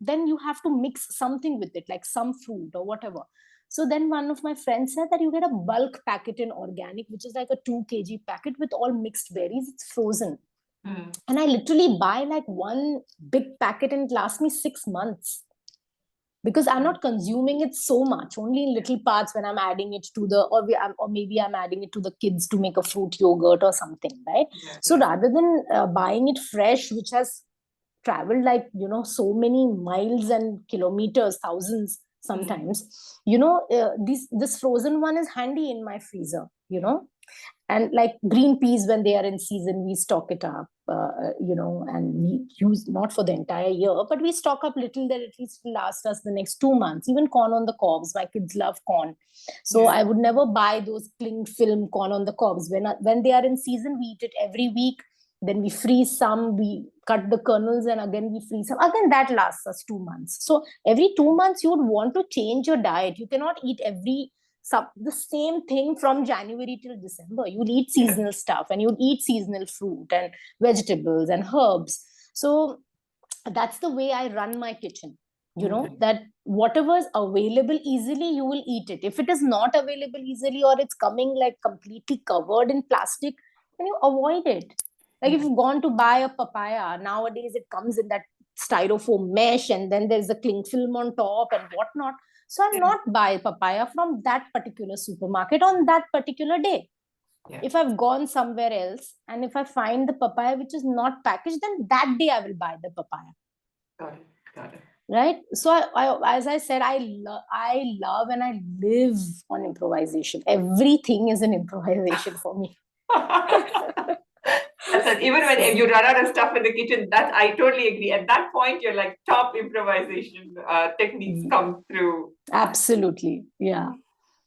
then you have to mix something with it, like some fruit or whatever. So then one of my friends said that you get a bulk packet in organic, which is like a 2 kg packet with all mixed berries. It's frozen. And I literally buy like one big packet and it lasts me 6 months, because I'm not consuming it so much, only in little parts when I'm adding it to or maybe I'm adding it to the kids to make a fruit yogurt or something, right? So rather than buying it fresh, which has traveled like, so many miles and kilometers, thousands sometimes, this frozen one is handy in my freezer, and like green peas, when they are in season, we stock it up, and we use not for the entire year, but we stock up little that at least will last us the next 2 months. Even corn on the cobs, my kids love corn, so I would never buy those cling film corn on the cobs. When they are in season, we eat it every week. Then we freeze some, we cut the kernels, and again we freeze some. Again, that lasts us 2 months. So every 2 months, you would want to change your diet. You cannot eat the same thing from January till December. You'll eat seasonal stuff, and you'll eat seasonal fruit and vegetables and herbs. So that's the way I run my kitchen. That whatever is available easily, you will eat it. If it is not available easily, or it's coming like completely covered in plastic, then you avoid it. Like if you've gone to buy a papaya, nowadays it comes in that styrofoam mesh, and then there's a cling film on top and whatnot. So I'll not buy papaya from that particular supermarket on that particular day. If I've gone somewhere else, and if I find the papaya which is not packaged, then that day I will buy the papaya. Got it. Right? So as I said, I love and I live on improvisation. Everything is an improvisation for me. Even when you run out of stuff in the kitchen, I totally agree. At that point, you're like top improvisation techniques come through. Absolutely, yeah.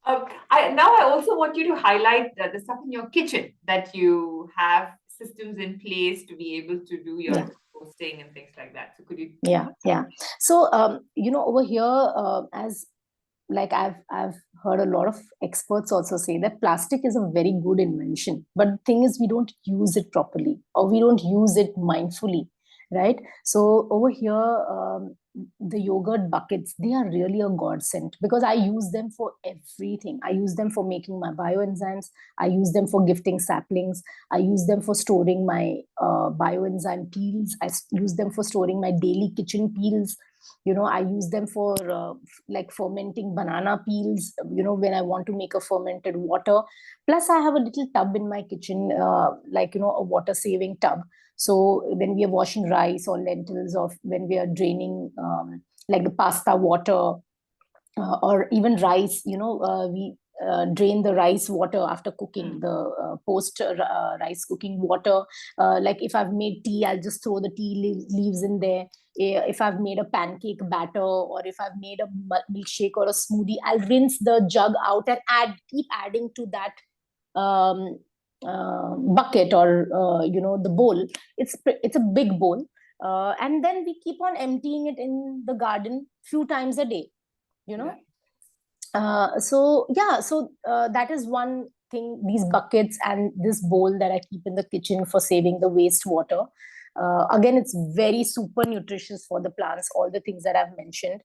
I also want you to highlight the stuff in your kitchen, that you have systems in place to be able to do your composting and things like that. So could you? Yeah. So over here, as like I've heard a lot of experts also say that plastic is a very good invention, but the thing is we don't use it properly, or we don't use it mindfully, right? So over here, the yogurt buckets, they are really a godsend, because I use them for everything. I use them for making my bioenzymes. I use them for gifting saplings. I use them for storing my bioenzyme peels. I use them for storing my daily kitchen peels. I use them for like fermenting banana peels, when I want to make a fermented water. Plus I have a little tub in my kitchen, like, a water saving tub. So when we are washing rice or lentils, or when we are draining like the pasta water, or even rice, we drain the rice water after cooking, the post rice cooking water. Like if I've made tea, I'll just throw the tea leaves in there. If I've made a pancake batter, or if I've made a milkshake or a smoothie, I'll rinse the jug out and keep adding to that bucket, or the bowl. It's a big bowl, and then we keep on emptying it in the garden few times a day. So that is one thing, these buckets and this bowl that I keep in the kitchen for saving the wastewater. Again, it's very super nutritious for the plants, all the things that I've mentioned.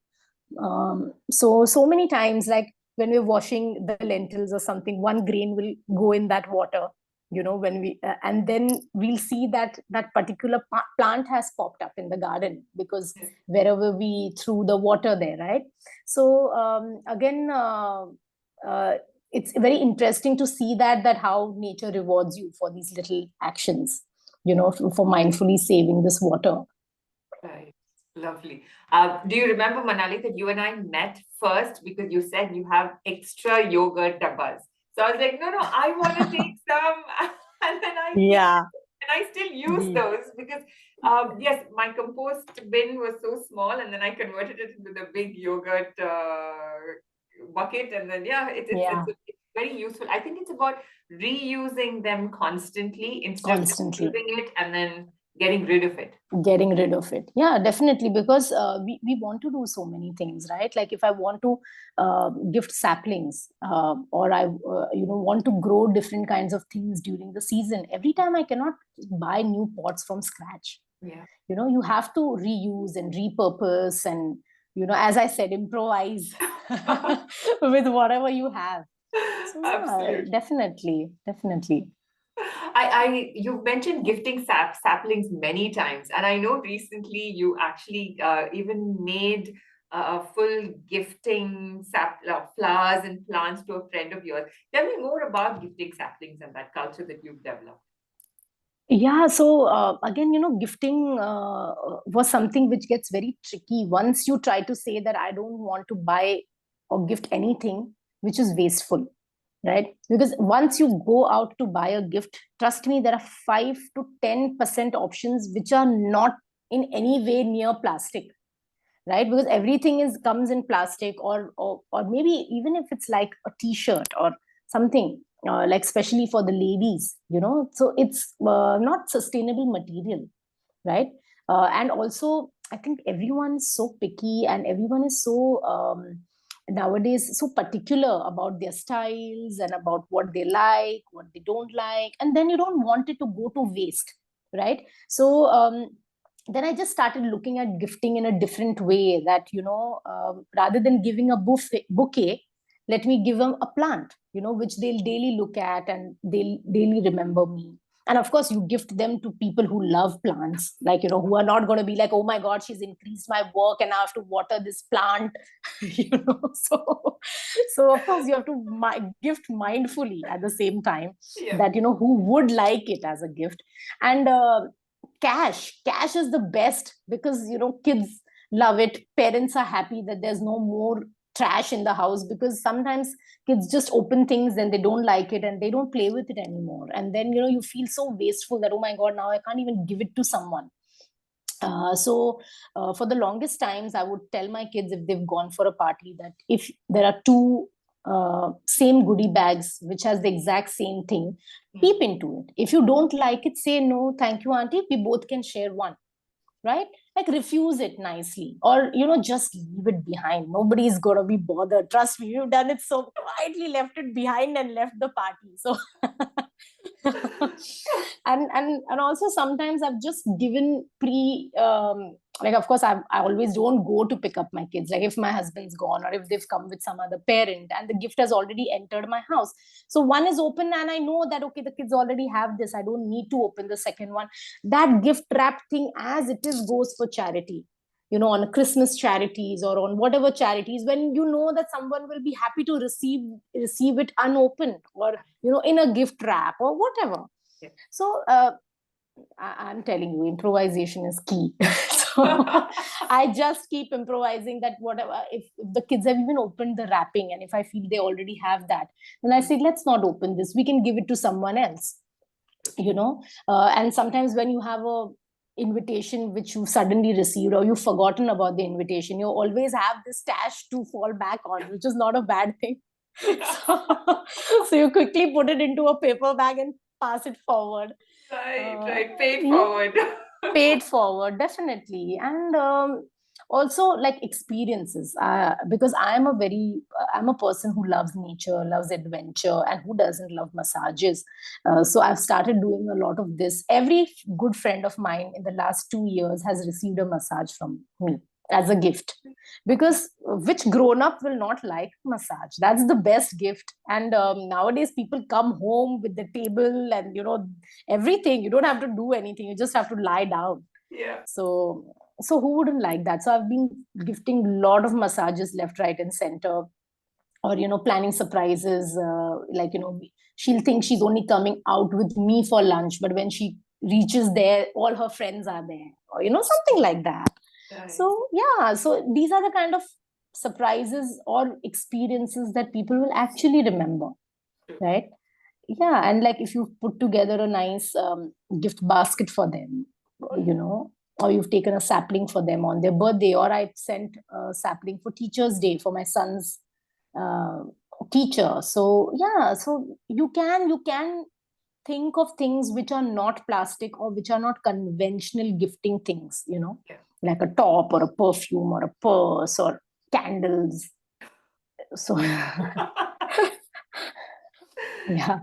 So many times, like when we're washing the lentils or something, one grain will go in that water, when we and then we'll see that particular plant has popped up in the garden, because wherever we threw the water there, right? So again, it's very interesting to see that how nature rewards you for these little actions, for mindfully saving this water. Right. Lovely. Do you remember, Manali, that you and I met first because you said you have extra yogurt dabbas? So I was like, no, no, I want to take some. And then I came Yeah. and I still use Indeed. those because, yes, my compost bin was so small and then I converted it into the big yogurt bucket. And then, yeah, Yeah. it's very useful. I think it's about reusing them constantly instead of just Constantly. using it and then getting rid of it. Getting rid of it, yeah, definitely, because we want to do so many things, right? Like if I want to gift saplings, or I want to grow different kinds of things during the season, every time I cannot buy new pots from scratch. Yeah. You have to reuse and repurpose, and as I said, improvise with whatever you have. So yeah, Absolutely. definitely. You've mentioned gifting saplings many times, and I know recently you actually even made a full gifting flowers and plants to a friend of yours. Tell me more about gifting saplings and that culture that you've developed. Yeah, so again, gifting was something which gets very tricky once you try to say that I don't want to buy or gift anything which is wasteful, right? Because once you go out to buy a gift, trust me, there are 5 to 10% options which are not in any way near plastic, right? Because everything is comes in plastic, or maybe even if it's like a t-shirt or something, like especially for the ladies, so it's not sustainable material, right? And also I think everyone is so picky, and everyone is so nowadays so particular about their styles and about what they like, what they don't like, and then you don't want it to go to waste, right? So then I just started looking at gifting in a different way, that rather than giving a bouquet, let me give them a plant, which they'll daily look at and they'll daily remember me. And of course, you gift them to people who love plants, like, who are not going to be like, oh my God, she's increased my work and I have to water this plant. So of course you have to gift mindfully at the same time, Yeah. that who would like it as a gift. And cash is the best, because kids love it, parents are happy that there's no more trash in the house, because sometimes kids just open things and they don't like it and they don't play with it anymore, and then you feel so wasteful that, oh my God, now I can't even give it to someone. So for the longest times I would tell my kids, if they've gone for a party, that if there are two same goodie bags which has the exact same thing, peep into it. If you don't like it, say no, thank you auntie, we both can share one, right? Like refuse it nicely, or just leave it behind. Nobody's gonna be bothered, trust me, you've done it so quietly, left it behind and left the party. So and also sometimes I've just given like, of course, I always don't go to pick up my kids. Like if my husband's gone, or if they've come with some other parent and the gift has already entered my house, so one is open and I know that, okay, the kids already have this, I don't need to open the second one. That gift wrap thing, as it is, goes for charity, on Christmas charities or on whatever charities, when you know that someone will be happy to receive it unopened, or in a gift wrap or whatever. Yeah. So I'm telling you, improvisation is key. So I just keep improvising, that whatever, if the kids have even opened the wrapping and if I feel they already have that, then I say, let's not open this, we can give it to someone else. And sometimes when you have a invitation which you suddenly received, or you've forgotten about the invitation, you always have this stash to fall back on, which is not a bad thing. So, so you quickly put it into a paper bag and pass it forward. Right. Paid Yeah, forward. paid forward, definitely. And also like experiences, because I'm a person who loves nature, loves adventure, and who doesn't love massages. So I've started doing a lot of this. Every good friend of mine in the last 2 years has received a massage from me as a gift, because which grown up will not like massage? That's the best gift. And nowadays people come home with the table and everything. You don't have to do anything, you just have to lie down. Yeah. So who wouldn't like that? So I've been gifting a lot of massages left, right, and center. or planning surprises, like she'll think she's only coming out with me for lunch, but when she reaches there, all her friends are there, or something like that. Right. So yeah, so these are the kind of surprises or experiences that people will actually remember, True. right? Yeah, and like if you put together a nice gift basket for them, or you've taken a sapling for them on their birthday, or I sent a sapling for Teachers' Day for my son's uh, teacher. So yeah, so you can think of things which are not plastic or which are not conventional gifting things, Yeah. like a top or a perfume or a purse or candles. So yeah. Yeah,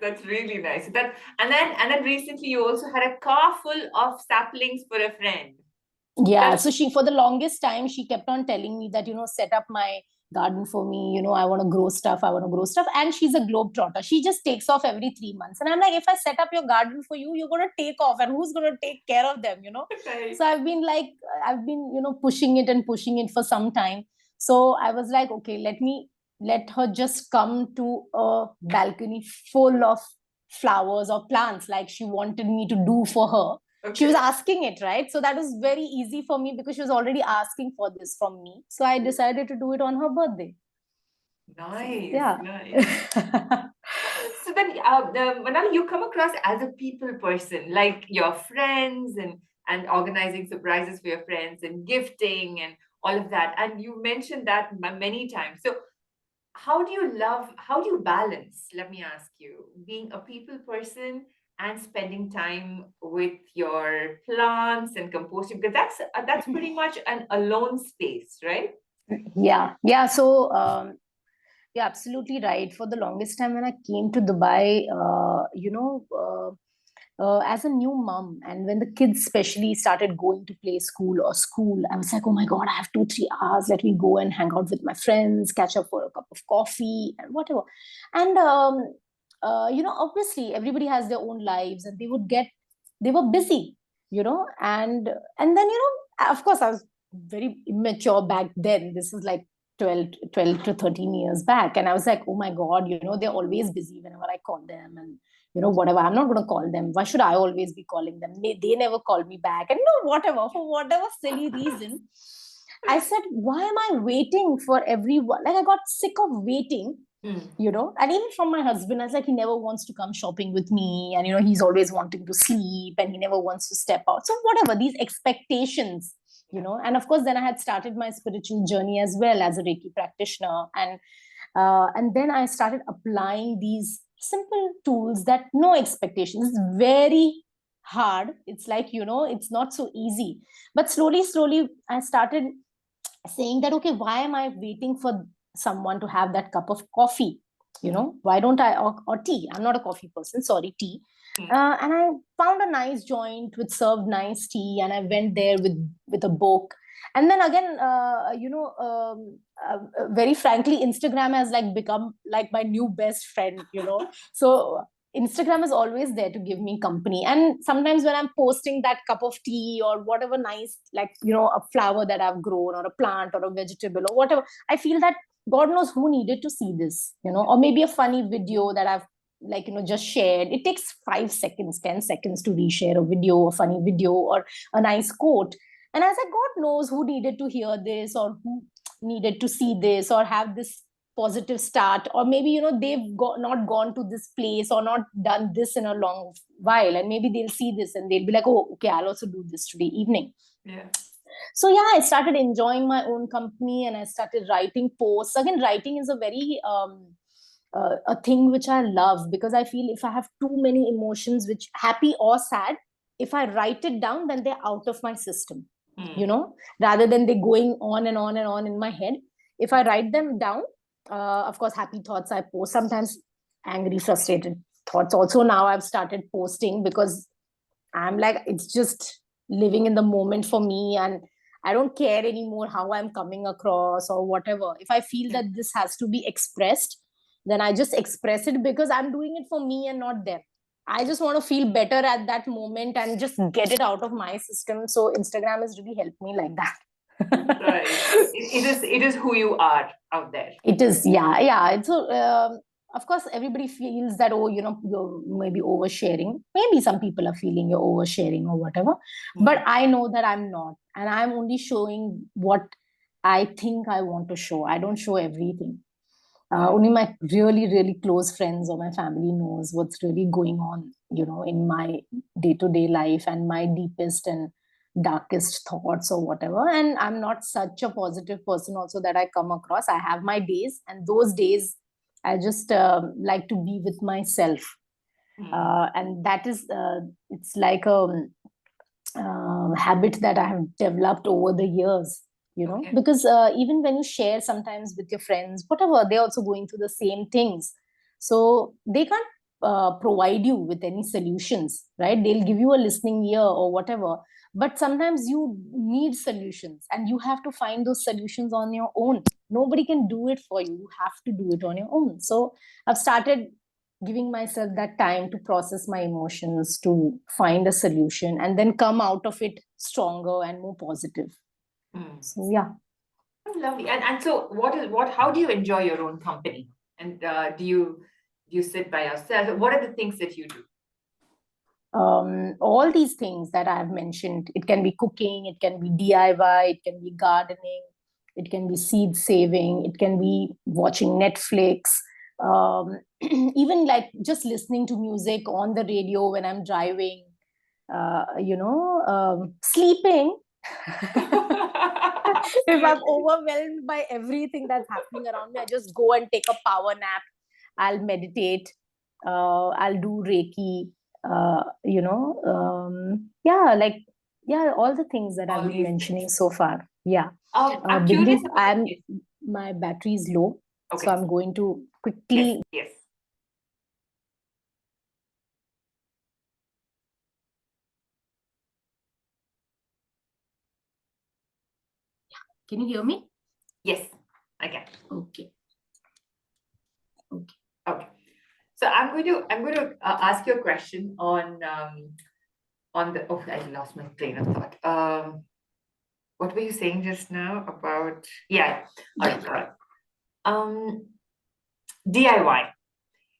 that's really nice. And then recently you also had a car full of saplings for a friend. Yeah, That's so she, for the longest time, she kept on telling me that, set up my garden for me. I want to grow stuff. I want to grow stuff. And she's a globetrotter. She just takes off every 3 months. And I'm like, if I set up your garden for you, you're going to take off. And who's going to take care of them? right. So I've been, pushing it and pushing it for some time. So I was like, okay, let her just come to a balcony full of flowers or plants like she wanted me to do for her. She was Okay. asking it, right? So that was very easy for me because she was already asking for this from me. So I decided to do it on her birthday. So Nice, yeah. nice. So then, Manali, you come across as a people person, like your friends and organizing surprises for your friends and gifting and all of that. And you mentioned that many times. So how do you balance, let me ask you, being a people person and spending time with your plants and composting? Because that's pretty much an alone space, right? Yeah. Yeah. So you're absolutely right. For the longest time when I came to Dubai, as a new mom, and when the kids especially started going to play school or school, I was like, oh my God, I have 2 3 hours, let me go and hang out with my friends, catch up for a cup of coffee and whatever. And obviously everybody has their own lives, and they were busy, and then of course I was very immature back then. This is like 12 to 13 years back, and I was like, oh my God, they're always busy whenever I call them, and whatever, I'm not going to call them. Why should I always be calling them? They never call me back. And whatever, for whatever silly reason, I said, why am I waiting for everyone? Like, I got sick of waiting, Hmm. and even from my husband, I was like, he never wants to come shopping with me. And, he's always wanting to sleep and he never wants to step out. So, whatever, these expectations, and of course, then I had started my spiritual journey as well as a Reiki practitioner. And then I started applying these simple tools that no expectations. It's very hard. It's like, it's not so easy. But slowly, I started saying that, okay, why am I waiting for someone to have that cup of coffee? Why don't I, or tea? I'm not a coffee person, sorry, tea. Hmm. And I found a nice joint which served nice tea, and I went there with a book. And then again, very frankly, Instagram has like become like my new best friend. So Instagram is always there to give me company. And sometimes when I'm posting that cup of tea or whatever nice, like, a flower that I've grown or a plant or a vegetable or whatever, I feel that God knows who needed to see this, or maybe a funny video that I've like, just shared. It takes 5 seconds, 10 seconds to reshare a video, a funny video, or a nice quote. And I was like, God knows who needed to hear this, or who needed to see this, or have this positive start, or maybe they've not gone to this place or not done this in a long while, and maybe they'll see this and they'll be like, oh, okay, I'll also do this today evening. Yeah. So yeah, I started enjoying my own company, and I started writing posts. Again, writing is a very a thing which I love, because I feel if I have too many emotions, which happy or sad, if I write it down, then they're out of my system, Hmm. rather than they going on and on and on in my head. If I write them down, of course, happy thoughts I post, sometimes angry, frustrated thoughts also. Now I've started posting because I'm like, it's just living in the moment for me, and I don't care anymore how I'm coming across or whatever. If I feel Yeah. that this has to be expressed, then I just express it, because I'm doing it for me and not them. I just want to feel better at that moment and just get it out of my system. So Instagram has really helped me like that. Right. it is who you are out there. It is, yeah. It's of course, everybody feels that, oh, you're maybe oversharing. Maybe some people are feeling you're oversharing or whatever. But I know that I'm not. And I'm only showing what I think I want to show. I don't show everything. Only my really, really close friends or my family knows what's really going on, in my day-to-day life and my deepest and darkest thoughts or whatever. And I'm not such a positive person also that I come across. I have my days, and those days I just like to be with myself. And that is, it's like a habit that I have developed over the years. Because even when you share sometimes with your friends, whatever, they're also going through the same things. So they can't provide you with any solutions, right? They'll give you a listening ear or whatever. But sometimes you need solutions, and you have to find those solutions on your own. Nobody can do it for you. You have to do it on your own. So I've started giving myself that time to process my emotions, to find a solution, and then come out of it stronger and more positive. So yeah. Lovely. And so how do you enjoy your own company? And do you sit by yourself? What are the things that you do? All these things that I've mentioned, it can be cooking, it can be DIY, it can be gardening, it can be seed saving, it can be watching Netflix, even like just listening to music on the radio when I'm driving, sleeping. If I'm overwhelmed by everything that's happening around me, I just go and take a power nap. I'll meditate. I'll do Reiki. All the things that I've been mentioning so far. Yeah. I'm curious about my battery is low, okay. So I'm going to quickly. Yes. Can you hear me? Yes, I can. Okay. So I'm going to ask you a question on the. Oh, I lost my train of thought. What were you saying just now about? Yeah. All right. DIY.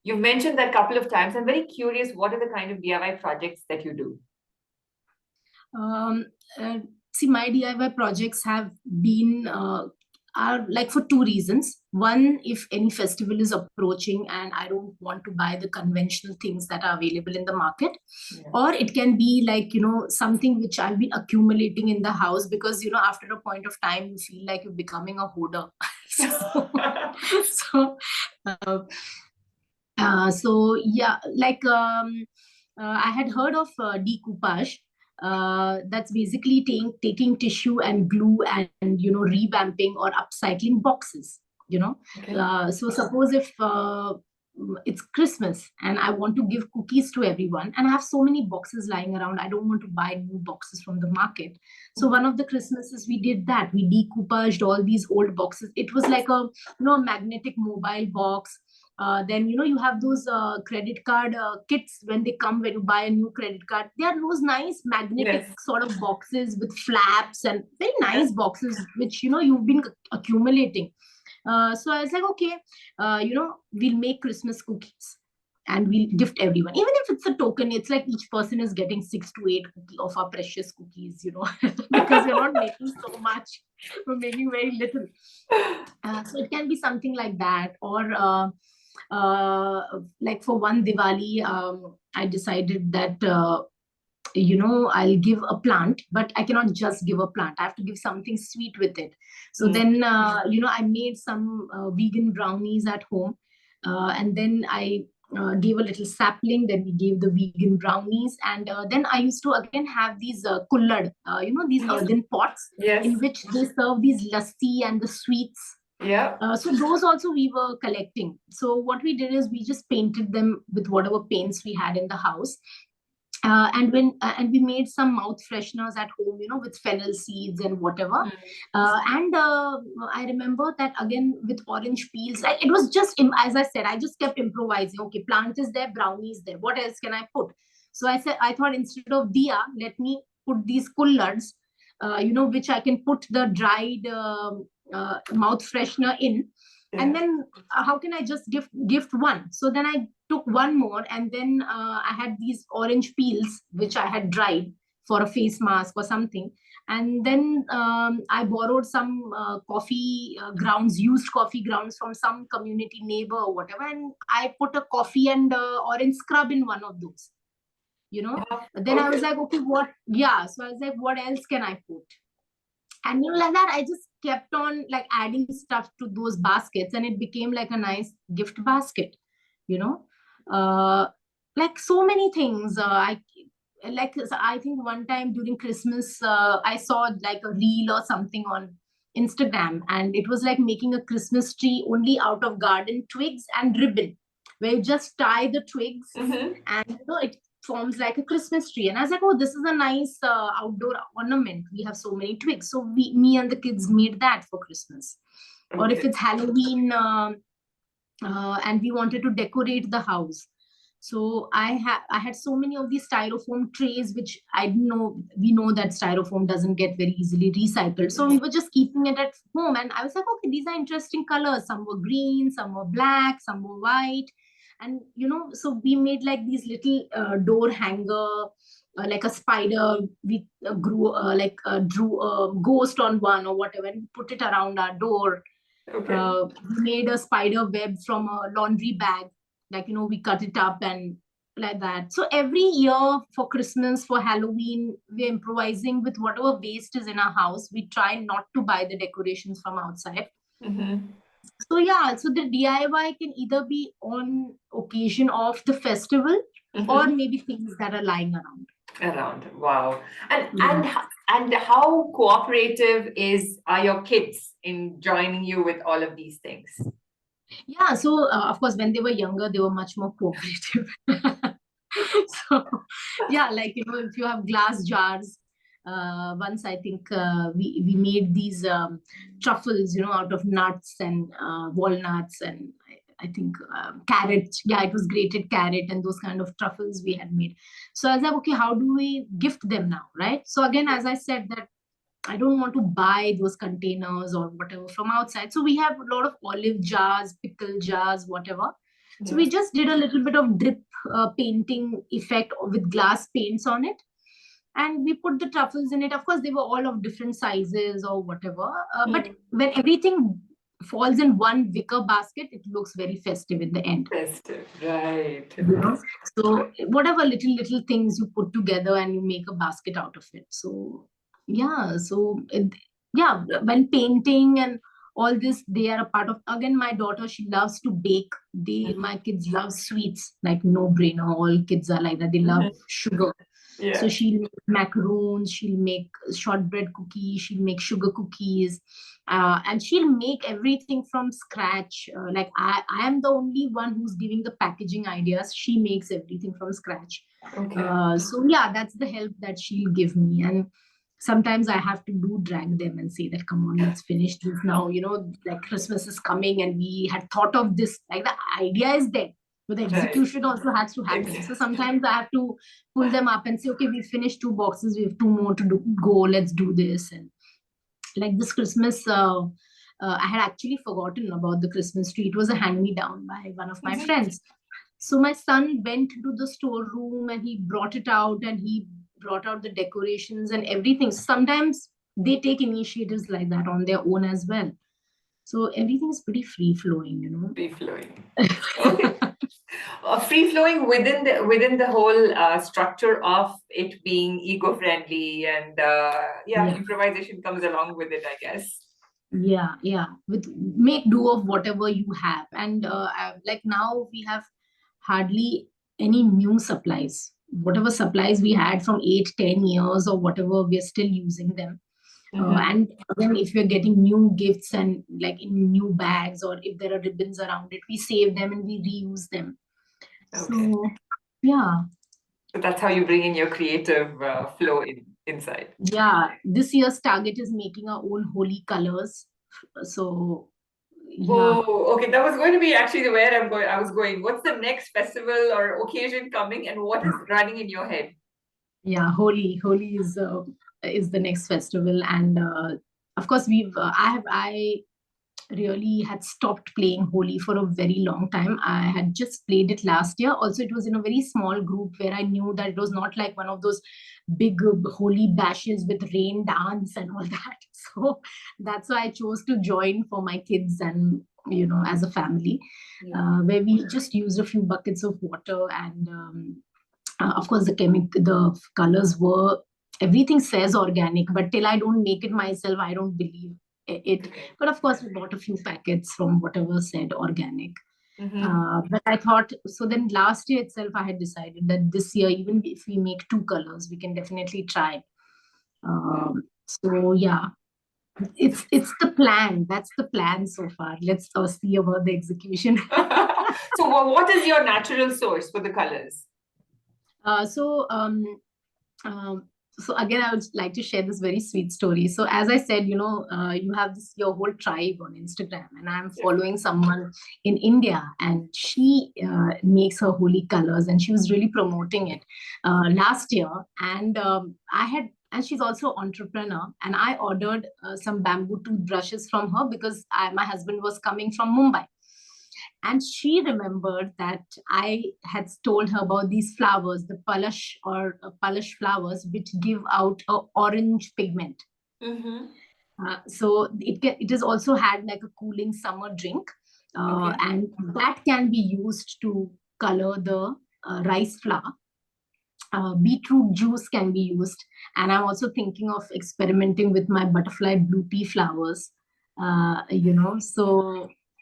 You've mentioned that a couple of times. I'm very curious. What are the kind of DIY projects that you do? See, my DIY projects have been are like for two reasons. One, if any festival is approaching and I don't want to buy the conventional things that are available in the market, or it can be like, something which I've been accumulating in the house because, after a point of time, you feel like you're becoming a hoarder. So yeah, like I had heard of decoupage. That's basically taking tissue and glue and revamping or upcycling boxes. Okay. So suppose if it's Christmas and I want to give cookies to everyone, and I have so many boxes lying around, I don't want to buy new boxes from the market. So one of the Christmases we did that. We decoupaged all these old boxes. It was like a magnetic mobile box. Then you have those credit card kits when you buy a new credit card. They are those nice magnetic sort of boxes with flaps and very nice boxes which you've been accumulating. So I was like, okay, we'll make Christmas cookies and we'll gift everyone, even if it's a token. It's like each person is getting 6 to 8 of our precious cookies, because we're not making so much, we're making very little. So it can be something like that, or like for one Diwali, I decided that I'll give a plant, but I cannot just give a plant. I have to give something sweet with it. So then I made some vegan brownies at home, and then I gave a little sapling. Then we gave the vegan brownies, and then I used to again have these kullad, these earthen pots in which they serve these lassi and the sweets. So those also we were collecting. So what we did is we just painted them with whatever paints we had in the house. And we made some mouth fresheners at home, with fennel seeds and whatever. And I remember that again with orange peels. It was just, as I said, I just kept improvising. Okay, plant is there, brownie is there. What else can I put? So I thought instead of diya, let me put these kullads, which I can put the dried mouth freshener in. And then how can I just gift one? So then I took one more, and then I had these orange peels which I had dried for a face mask or something. And then I borrowed some coffee grounds, used coffee grounds from some community neighbor or whatever, and I put a coffee and orange scrub in one of those, you know. Then I was like, okay, what? Yeah, so I was like, what else can I put? And like that, I just kept on like adding stuff to those baskets, and it became like a nice gift basket, you know. uh like so many things. I think one time during Christmas, I saw like a reel or something on Instagram, and it was like making a Christmas tree only out of garden twigs and ribbon, where you just tie the twigs, and it forms like a Christmas tree. And I was like, oh, this is a nice outdoor ornament. We have so many twigs. So me and the kids made that for Christmas. Or if it's Halloween, and we wanted to decorate the house. So I had so many of these styrofoam trays, which I didn't know. We know that styrofoam doesn't get very easily recycled. So we were just keeping it at home. And I was like, okay, these are interesting colors. Some were green, some were black, some were white. And, so we made like these little door hanger, like a spider. We drew a ghost on one or whatever, and put it around our door. We made a spider web from a laundry bag. Like, we cut it up and like that. So every year for Christmas, for Halloween, we're improvising with whatever waste is in our house. We try not to buy the decorations from outside. So yeah, so the DIY can either be on occasion of the festival, or maybe things that are lying around. Wow. And how cooperative are your kids in joining you with all of these things? Yeah, so of course, when they were younger, they were much more cooperative. So yeah, like, if you have glass jars, once I think we made these truffles, out of nuts and walnuts, and I think carrot. Yeah, it was grated carrot and those kind of truffles we had made. So I was like, okay, how do we gift them now, right? So again, as I said, that I don't want to buy those containers or whatever from outside. So we have a lot of olive jars, pickle jars, whatever. So we just did a little bit of drip painting effect with glass paints on it. And we put the truffles in it. Of course, they were all of different sizes or whatever. But when everything falls in one wicker basket, it looks very festive in the end. Festive, right. So whatever little things you put together and you make a basket out of it. So yeah, when painting and all this, they are a part of. Again, my daughter, she loves to bake. My kids love sweets, like no brainer. All kids are like that. They love sugar. So she'll make macaroons, she'll make shortbread cookies, she'll make sugar cookies, and she'll make everything from scratch. Like I am the only one who's giving the packaging ideas. She makes everything from scratch. So yeah, that's the help that she'll give me. And sometimes I have to drag them and say that, come on, let's finish this now. Like Christmas is coming and we had thought of this. Like the idea is there, but the execution also has to happen. So sometimes I have to pull them up and say, okay, we finished 2 boxes, we have 2 more to go, let's do this. And like this Christmas, I had actually forgotten about the Christmas tree. It was a hand-me-down by one of my friends. So my son went to the storeroom and he brought it out, and he brought out the decorations and everything. Sometimes they take initiatives like that on their own as well. So everything is pretty free-flowing, Free-flowing. Okay. Free-flowing within the whole structure of it being eco-friendly, and improvisation comes along with it, I guess. Yeah. Make do of whatever you have. And like now we have hardly any new supplies. Whatever supplies we had from 8-10 years or whatever, we're still using them. And then if we're getting new gifts and like in new bags, or if there are ribbons around it, we save them and we reuse them. So yeah. So that's how you bring in your creative flow inside. Yeah, this year's target is making our own holy colors. So yeah. Oh, okay. That was going to be actually where I was going. What's the next festival or occasion coming, and what is running in your head? Yeah, Holi is the next festival, and of course, I really had stopped playing Holi for a very long time. I had just played it last year. Also, it was in a very small group where I knew that it was not like one of those big Holi bashes with rain dance and all that. So that's why I chose to join for my kids and, as a family, where we just used a few buckets of water and, of course, the colors were, everything says organic, but till I don't make it myself, I don't believe it. But of course, we bought a few packets from whatever said organic. But I thought, so then last year itself, I had decided that this year, even if we make two colors, we can definitely try. So yeah, it's the plan. That's the plan so far. Let's see about the execution. So what is your natural source for the colors? So so again, I would like to share this very sweet story. So as I said, you have your whole tribe on Instagram, and I'm following someone in India, and she makes her holy colors, and she was really promoting it last year. And and she's also entrepreneur, and I ordered some bamboo toothbrushes from her because my husband was coming from Mumbai. And she remembered that I had told her about these flowers, the palash or palash flowers, which give out a orange pigment. So it is also had like a cooling summer drink, and that can be used to color the rice flour. Beetroot juice can be used, and I'm also thinking of experimenting with my butterfly blue pea flowers.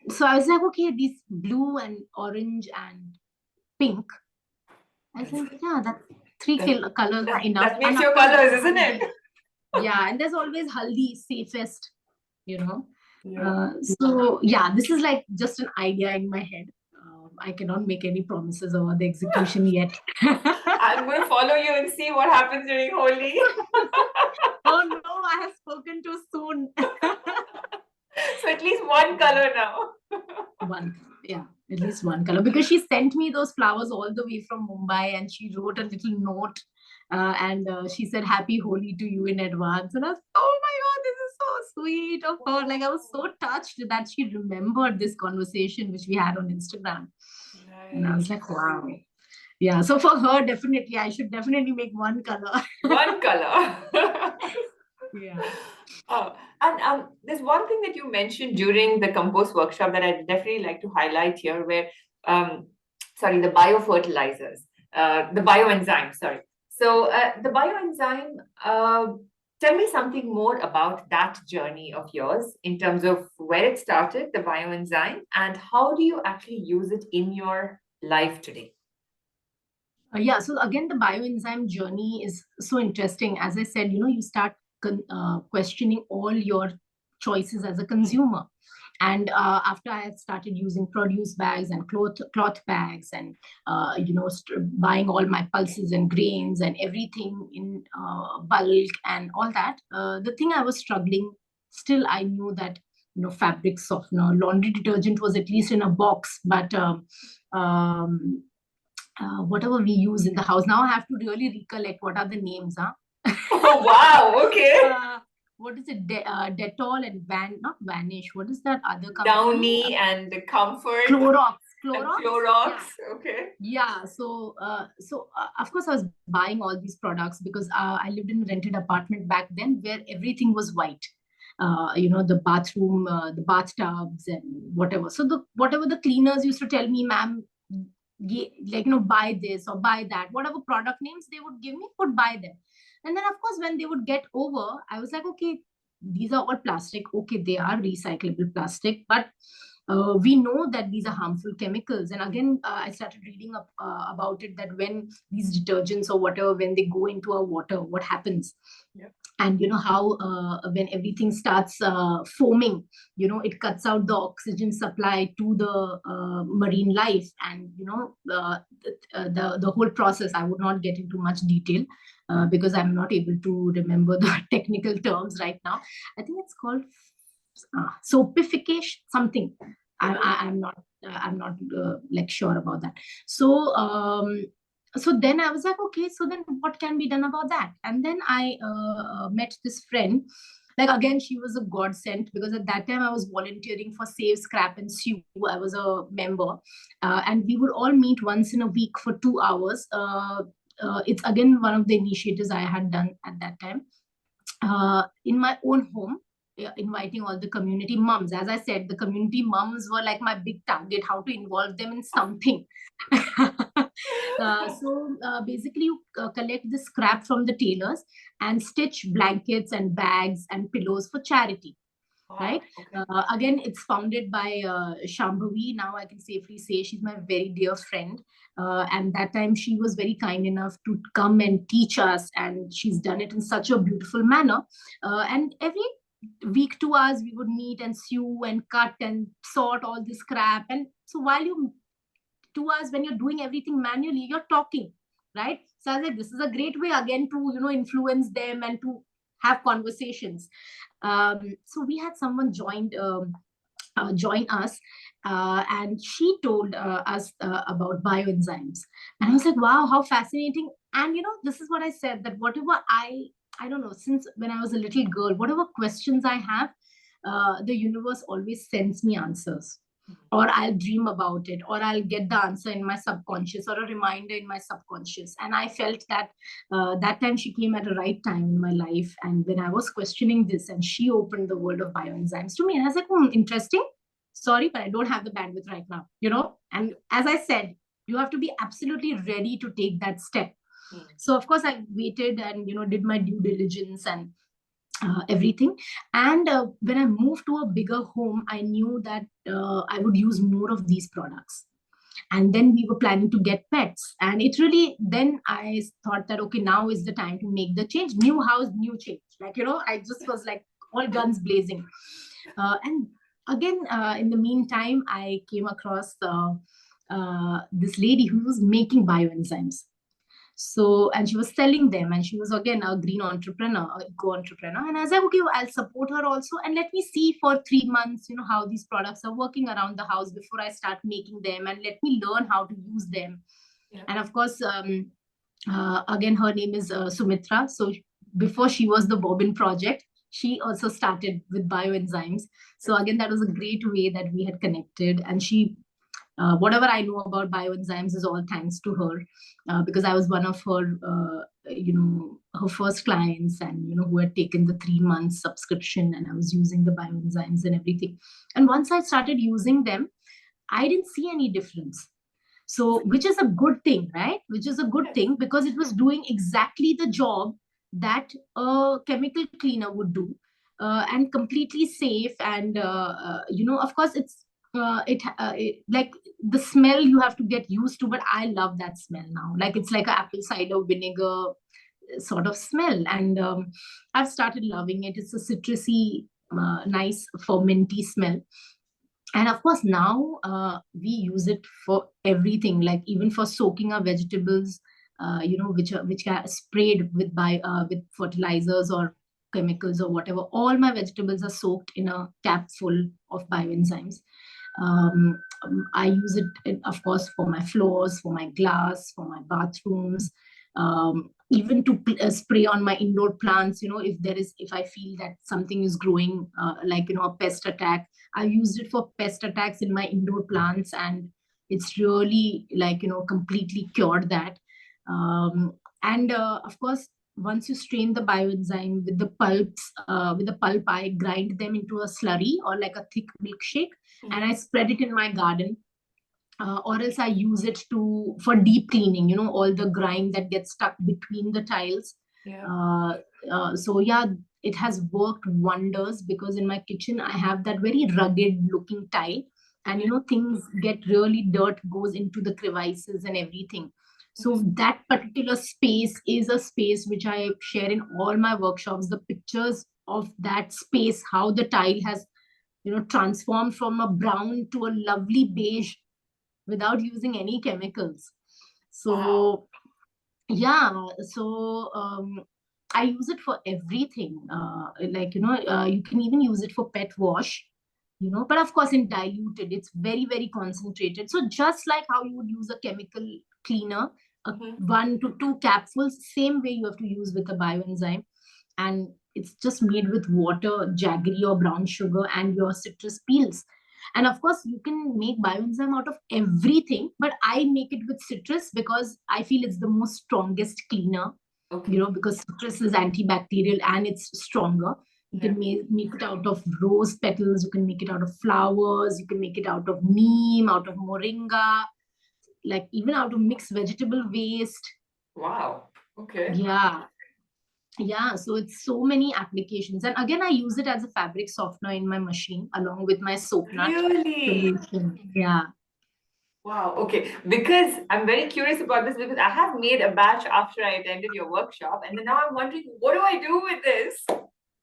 So I was like, okay, these blue and orange and pink. I said, yeah, that's colors are enough. That makes your colors, isn't it? Yeah, and there's always haldi, safest, So yeah, this is like just an idea in my head. I cannot make any promises about the execution yet. I'm going to follow you and see what happens during Holi. Oh no, I have spoken too soon. So at least one color now. At least one color, because she sent me those flowers all the way from Mumbai, and she wrote a little note, and she said happy Holi to you in advance. And I was, oh my god, this is so sweet of her. Like, I was so touched that she remembered this conversation which we had on Instagram. Nice. And I was like, wow. Yeah, so for her, definitely I should definitely make one color. One color. Yeah. And there's one thing that you mentioned during the compost workshop that I'd definitely like to highlight here, where, the biofertilizers, the bioenzyme, sorry. So the bioenzyme, tell me something more about that journey of yours in terms of where it started, the bioenzyme, and how do you actually use it in your life today? Yeah, so again, the bioenzyme journey is so interesting. As I said, you start questioning all your choices as a consumer. And after I had started using produce bags and cloth bags, and buying all my pulses and grains and everything in bulk and all that, the thing I was struggling, still I knew that fabric softener, laundry detergent was at least in a box, but whatever we use in the house. Now I have to really recollect what are the names, huh? Oh, wow, okay. What is it? Dettol and not Vanish. What is that other company? Downy and Comfort. Clorox. Clorox. Yeah. Okay. Yeah. So, of course, I was buying all these products because I lived in a rented apartment back then where everything was white. The bathroom, the bathtubs, and whatever. So whatever the cleaners used to tell me, ma'am, buy this or buy that, whatever product names they would give me, would buy them. And then of course when they would get over, I was like, okay, these are all plastic. Okay, they are recyclable plastic, but we know that these are harmful chemicals. And again, I started reading up about it, that when these detergents or whatever, when they go into our water, what happens? Yeah. And how when everything starts foaming, it cuts out the oxygen supply to the marine life, and the whole process. I would not get into much detail because I'm not able to remember the technical terms right now. I think it's called soapification, something. I'm not like sure about that. So then I was like, okay, so then what can be done about that? And then I met this friend Like, again, she was a godsend, because at that time I was volunteering for Save Scrap and Sue. I was a member, and we would all meet once in a week for 2 hours. It's again one of the initiatives I had done at that time, in my own home, inviting all the community mums. As I said, the community mums were like my big target, how to involve them in something. Basically, you collect the scrap from the tailors and stitch blankets and bags and pillows for charity. Wow. Right. Okay. Again, it's founded by Shambhavi. Now I can safely say she's my very dear friend. And that time she was very kind enough to come and teach us, and she's done it in such a beautiful manner. And every week, 2 hours, we would meet and sew and cut and sort all the scrap. And so while you 2 hours, when you're doing everything manually, you're talking, right? So I was like, this is a great way again to influence them and to have conversations. So we had someone join us, and she told us about bioenzymes, and I was like, wow, how fascinating. And this is what I said, that whatever I don't know, since when I was a little girl, whatever questions I have, the universe always sends me answers, or I'll dream about it, or I'll get the answer in my subconscious, or a reminder in my subconscious. And I felt that that time she came at the right time in my life. And when I was questioning this, and she opened the world of bioenzymes to me, and I was like, interesting. Sorry, but I don't have the bandwidth right now, And as I said, you have to be absolutely ready to take that step. So of course I waited and did my due diligence and everything. And when I moved to a bigger home, I knew that I would use more of these products. And then we were planning to get pets. And it really, then I thought that, okay, now is the time to make the change. New house, new change. Like, I just was like all guns blazing. And again, in the meantime, I came across this lady who was making bioenzymes. So, and she was selling them, and she was again a green entrepreneur, eco entrepreneur. And I was like, okay, well, I'll support her also, and let me see for 3 months, how these products are working around the house before I start making them, and let me learn how to use them. Yeah. And of course, again, her name is Sumitra. So before she was the Bobbin Project, she also started with bioenzymes. So again, that was a great way that we had connected, and she. Whatever I know about bioenzymes is all thanks to her, because I was one of her, her first clients, and who had taken the 3 months subscription, and I was using the bioenzymes and everything. And once I started using them, I didn't see any difference. So, which is a good thing, right? Which is a good thing, because it was doing exactly the job that a chemical cleaner would do, and completely safe. And of course, it like the smell you have to get used to, but I love that smell now. Like, it's like an apple cider vinegar sort of smell, and I've started loving it. It's a citrusy, nice fermenty smell. And of course, now we use it for everything, like even for soaking our vegetables, which are sprayed with fertilizers or chemicals or whatever. All my vegetables are soaked in a cap full of bioenzymes. I use it, of course, for my floors, for my glass, for my bathrooms, even to spray on my indoor plants. If I feel that something is growing, like a pest attack, I used it for pest attacks in my indoor plants, and it's really like completely cured that. And of course, once you strain the bioenzyme with the pulp, I grind them into a slurry or like a thick milkshake, and I spread it in my garden. Or else I use it for deep cleaning, all the grime that gets stuck between the tiles. Yeah. So yeah, it has worked wonders, because in my kitchen I have that very rugged looking tile, and things get really, dirt goes into the crevices and everything. So that particular space is a space which I share in all my workshops, the pictures of that space, how the tile has transformed from a brown to a lovely beige without using any chemicals. So wow. Yeah, so I use it for everything. Like you can even use it for pet wash, but of course in diluted, it's very, very concentrated. So just like how you would use a chemical cleaner, 1 to 2 capsules, same way you have to use with a bioenzyme. And it's just made with water, jaggery or brown sugar, and your citrus peels. And of course, you can make bioenzyme out of everything, but I make it with citrus because I feel it's the most strongest cleaner, Okay. because citrus is antibacterial and it's stronger. You Yeah. can make it out of rose petals, you can make it out of flowers, you can make it out of neem, out of moringa, like even out of mixed vegetable waste. Wow. Okay. Yeah, yeah. So it's so many applications. And again, I use it as a fabric softener in my machine along with my soap nut Really? solution. Yeah. Wow. Okay. Because I'm very curious about this because I have made a batch after I attended your workshop, and then now I'm wondering, what do I do with this?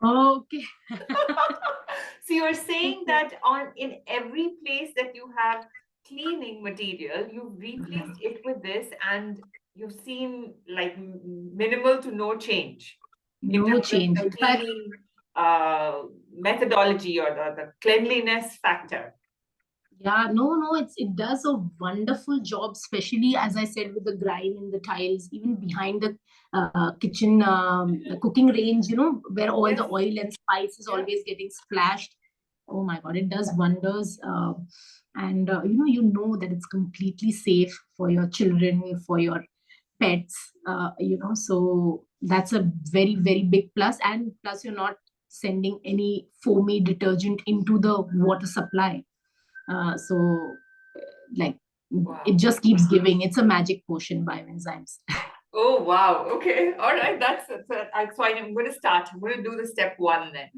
Okay. So you're saying that on in every place that you have cleaning material, you've replaced it with this, and you've seen like minimal to no change in No terms of change. the In fact, cleaning methodology or the cleanliness factor. yeah, no, it does a wonderful job, especially as I said, with the grime in the tiles, even behind the kitchen cooking range, where all the Yes. oil and spice is Yeah. always getting splashed. Oh my God, it does wonders. And that it's completely safe for your children, for your pets, so that's a very, very big plus. And plus, you're not sending any foamy detergent into the water supply. Like it Wow. just keeps giving. It's a magic potion, bioenzymes. Oh, wow. Okay. All right. So I'm going to start. I'm going to do the step one then.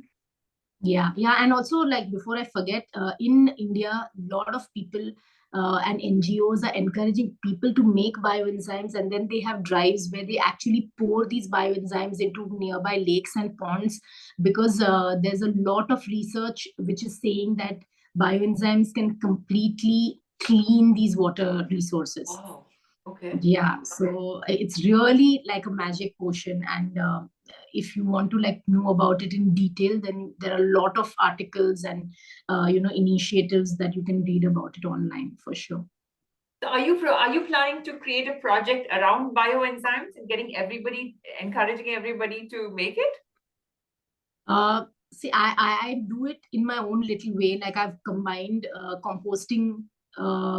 Yeah, and also, like, before I forget, in India, a lot of people and NGOs are encouraging people to make bioenzymes, and then they have drives where they actually pour these bioenzymes into nearby lakes and ponds, because there's a lot of research which is saying that bioenzymes can completely clean these water resources. Wow. Okay. Yeah, so it's really like a magic potion. And if you want to like know about it in detail, then there are a lot of articles and initiatives that you can read about it online for sure. So are you planning to create a project around bioenzymes and encouraging everybody to make it? See, I do it in my own little way. Like, I've combined composting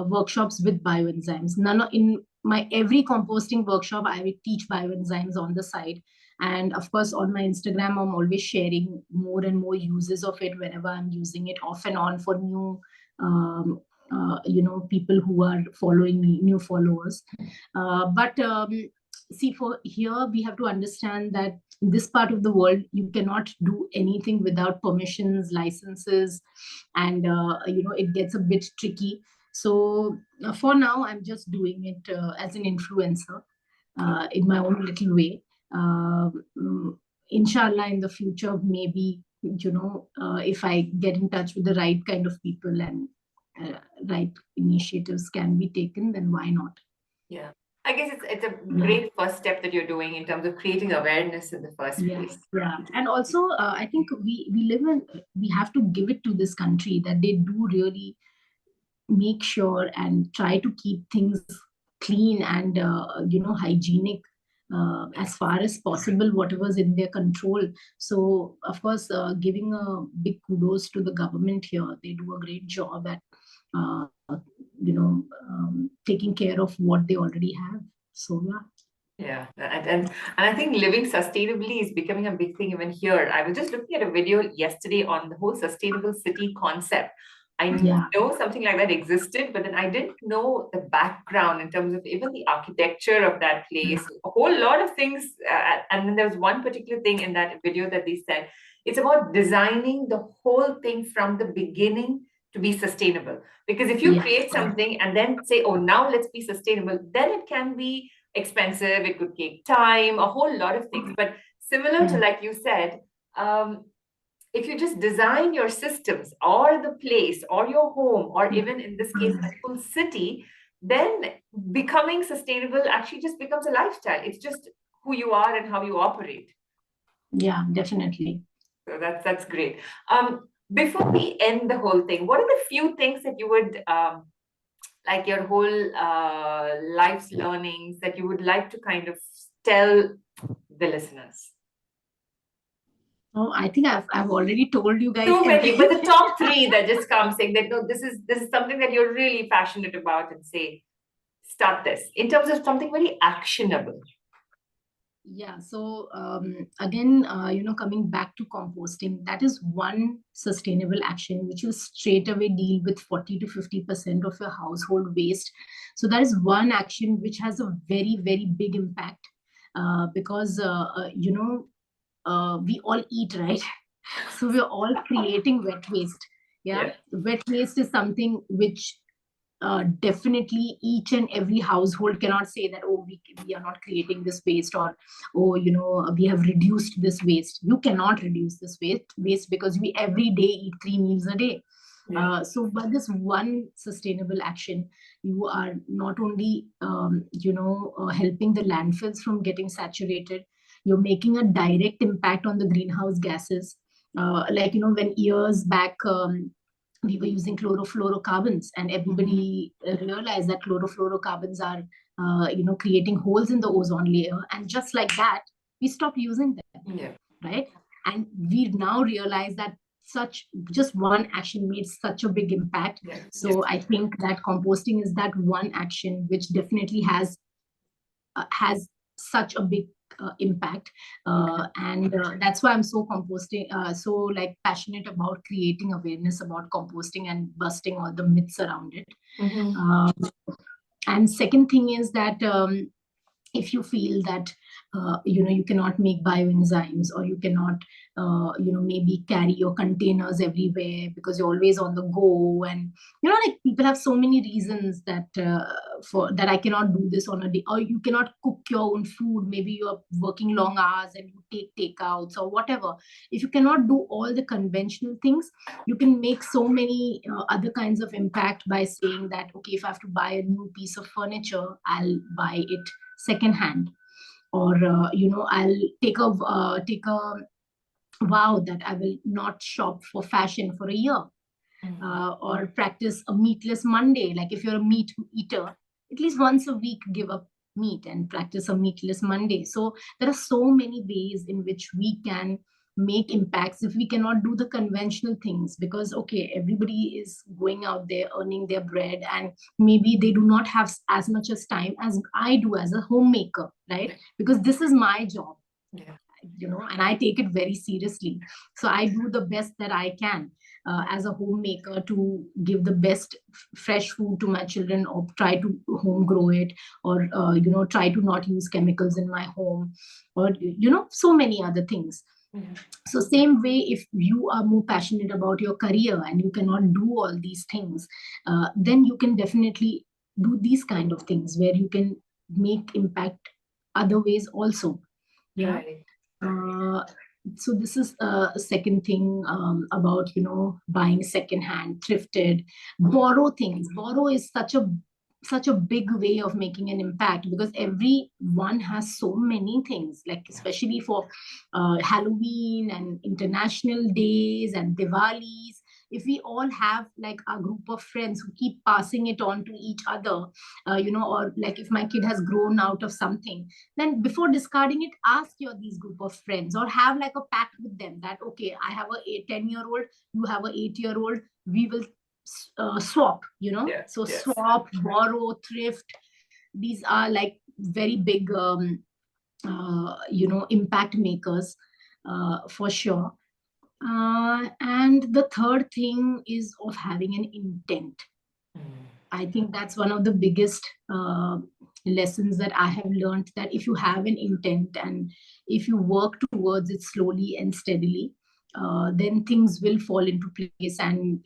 workshops with bioenzymes. In my every composting workshop, I will teach bioenzymes on the side. And of course, on my Instagram, I'm always sharing more and more uses of it whenever I'm using it off and on for new, um, people who are following me, new followers. But see, for here, we have to understand that in this part of the world, you cannot do anything without permissions, licenses, and it gets a bit tricky. So for now, I'm just doing it as an influencer Okay. in my own little way. Inshallah, in the future, maybe if I get in touch with the right kind of people and right initiatives can be taken, then why not? Yeah. I guess it's a Yeah. great first step that you're doing in terms of creating awareness in the first Yeah, place. yeah, and also I think we have to give it to this country that they do really make sure and try to keep things clean and hygienic as far as possible, whatever's in their control. So of course, giving a big kudos to the government here. They do a great job at uh, taking care of what they already have. So yeah. Yeah, and I think living sustainably is becoming a big thing even here. I was just looking at a video yesterday on the whole sustainable city concept. I Yeah. know something like that existed, but then I didn't know the background in terms of even the architecture of that place, a whole lot of things. And then there was one particular thing in that video that they said it's about designing the whole thing from the beginning to be sustainable. Because if you Yeah. create something and then say, oh, now let's be sustainable, then it can be expensive, it could take time, a whole lot of things. But similar to, Yeah. like you said, if you just design your systems or the place or your home, or even in this case, a full city, then becoming sustainable actually just becomes a lifestyle. It's just who you are and how you operate. Yeah, definitely. So that's great. Before we end the whole thing, what are the few things that you would like your whole life's learnings that you would like to kind of tell the listeners? Oh, I think I've already told you guys Too many, but the everything. top three that just come saying that no, this is something that you're really passionate about, and say, start this in terms of something very actionable. Yeah, so again, coming back to composting, that is one sustainable action which will straight away deal with 40 to 50% of your household waste. So that is one action which has a very, very big impact, because we all eat, right? So we're all creating wet waste. Yeah, Yeah. wet waste is something which definitely each and every household cannot say that, oh, we are not creating this waste, or oh, we have reduced this waste. You cannot reduce this waste because we every day eat 3 meals a day. Yeah. So by this one sustainable action, you are not only helping the landfills from getting saturated, you're making a direct impact on the greenhouse gases. Like, when years back, we were using chlorofluorocarbons, and everybody realized that chlorofluorocarbons are creating holes in the ozone layer, and just like that we stopped using them. Yeah. Right. And we now realize that such just one action made such a big impact. Yeah. So I think that composting is that one action which definitely has such a big impact, and that's why I'm so so like passionate about creating awareness about composting and busting all the myths around it. um, and second thing is that, if you feel that you cannot make bioenzymes, or you cannot maybe carry your containers everywhere because you're always on the go, and like people have so many reasons that for that I cannot do this on a day, or you cannot cook your own food, maybe you're working long hours and you take takeouts or whatever. If you cannot do all the conventional things, you can make so many other kinds of impact by saying that, okay, if I have to buy a new piece of furniture, I'll buy it secondhand, or I'll take a vow that I will not shop for fashion for a year, or practice a meatless Monday. Like, if you're a meat eater, at least once a week give up meat and practice a meatless Monday. So there are so many ways in which we can make impacts if we cannot do the conventional things, because okay, everybody is going out there earning their bread, and maybe they do not have as much as time as I do as a homemaker, right? Because this is my job, Yeah. and I take it very seriously. So I do the best that I can as a homemaker to give the best fresh food to my children, or try to home grow it, or try to not use chemicals in my home, or so many other things. So same way, if you are more passionate about your career and you cannot do all these things, then you can definitely do these kind of things where you can make impact other ways also. Yeah. Right. uh, so this is a second thing, about buying secondhand, thrifted, borrow things. Borrow is such a big way of making an impact, because everyone has so many things, like especially for Halloween and international days and Diwalis. If we all have like a group of friends who keep passing it on to each other, or like if my kid has grown out of something, then before discarding it, ask your these group of friends, or have like a pact with them that, okay, I have a 10-year-old, you have a 8-year-old, we will swap. Yes. So Yes. swap, borrow, thrift, these are like very big impact makers, for sure. And the third thing is of having an intent. I think that's one of the biggest lessons that I have learned, that if you have an intent and if you work towards it slowly and steadily, then things will fall into place, and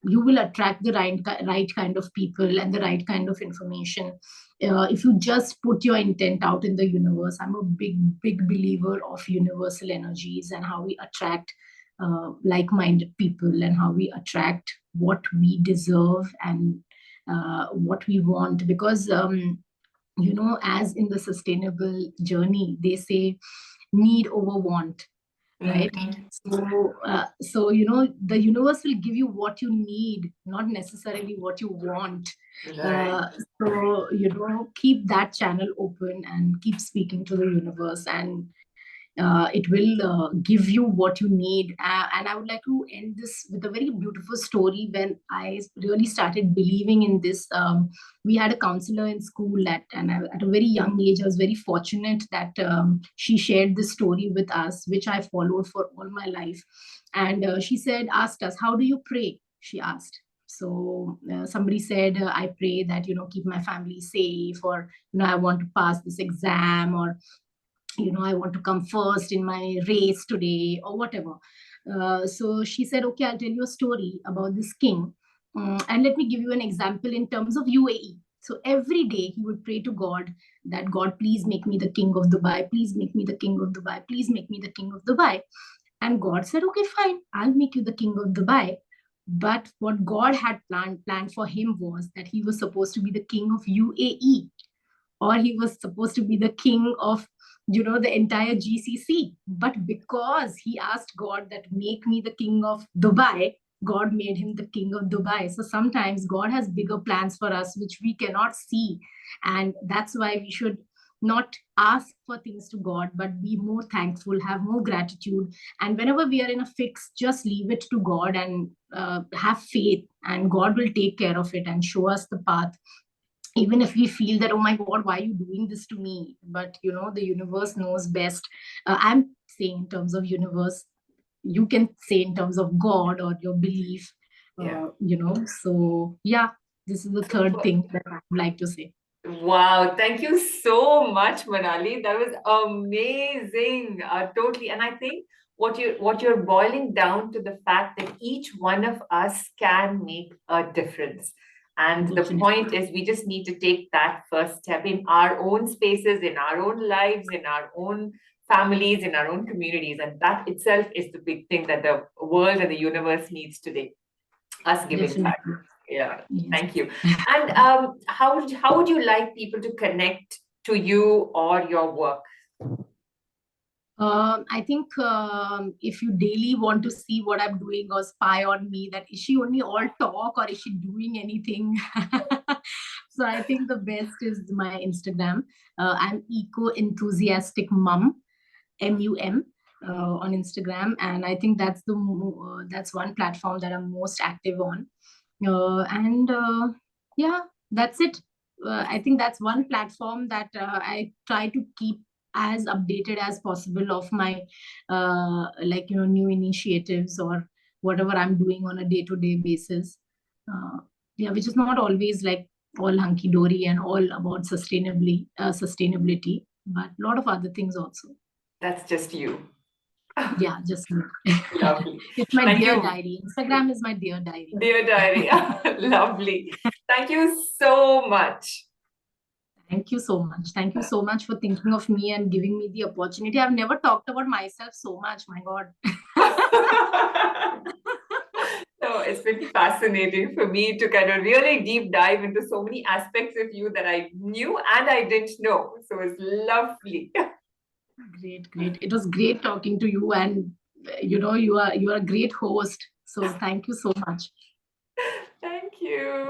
you will attract the right kind of people and the right kind of information. If you just put your intent out in the universe, I'm a big believer of universal energies and how we attract like-minded people, and how we attract what we deserve, and what we want. Because as in the sustainable journey, they say need over want, right? So the universe will give you what you need, not necessarily what you want. Right. So keep that channel open and keep speaking to the universe, and It will give you what you need. And I would like to end this with a very beautiful story. When I really started believing in this, we had a counselor in school at a very young age, I was very fortunate that she shared this story with us, which I followed for all my life. And she asked us, how do you pray? She asked. So somebody said, I pray that, keep my family safe, or, I want to pass this exam, or, I want to come first in my race today, or whatever. So she said, okay, I'll tell you a story about this king. And let me give you an example in terms of UAE. So every day he would pray to God that, God, please make me the king of Dubai. Please make me the king of Dubai. Please make me the king of Dubai. And God said, okay, fine, I'll make you the king of Dubai. But what God had planned for him was that he was supposed to be the king of UAE, or he was supposed to be the king of, the entire GCC. But because he asked God that, make me the king of Dubai, God made him the king of Dubai. So sometimes God has bigger plans for us which we cannot see, and that's why we should not ask for things to God, but be more thankful, have more gratitude. And whenever we are in a fix, just leave it to God, and have faith, and God will take care of it and show us the path. Even if we feel that, oh my God, why are you doing this to me? But the universe knows best. I'm saying in terms of universe, you can say in terms of God or your belief. Yeah. So yeah, this is the third Super. thing that I would like to say. Wow, thank you so much, Manali. That was amazing. Totally. And I think what you're boiling down to the fact that each one of us can make a difference. And the Definitely. point is we just need to take that first step in our own spaces, in our own lives, in our own families, in our own communities. And that itself is the big thing that the world and the universe needs today. Us giving back. Definitely. Yeah, Yes. thank you. And how would you like people to connect to you or your work? I think if you daily want to see what I'm doing or spy on me, that is she only all talk or is she doing anything? So I think the best is my Instagram. I'm Eco Enthusiastic Mum, MUM, on Instagram, and I think that's one platform that I'm most active on. And yeah, that's it. I think that's one platform that I try to keep as updated as possible of my new initiatives or whatever I'm doing on a day-to-day basis. Uh, yeah, which is not always like all hunky dory and all about sustainability, but a lot of other things also. That's just you. Yeah, just me. Lovely. It's my Thank dear you, diary. Instagram is my dear diary. dear diary. Lovely. Thank you so much. Thank you so much. Thank you so much for thinking of me and giving me the opportunity. I've never talked about myself so much. My God. So it's been fascinating for me to kind of really deep dive into so many aspects of you that I knew and I didn't know. So it's lovely. Great, great. It was great talking to you, and you are a great host. So thank you so much. Thank you.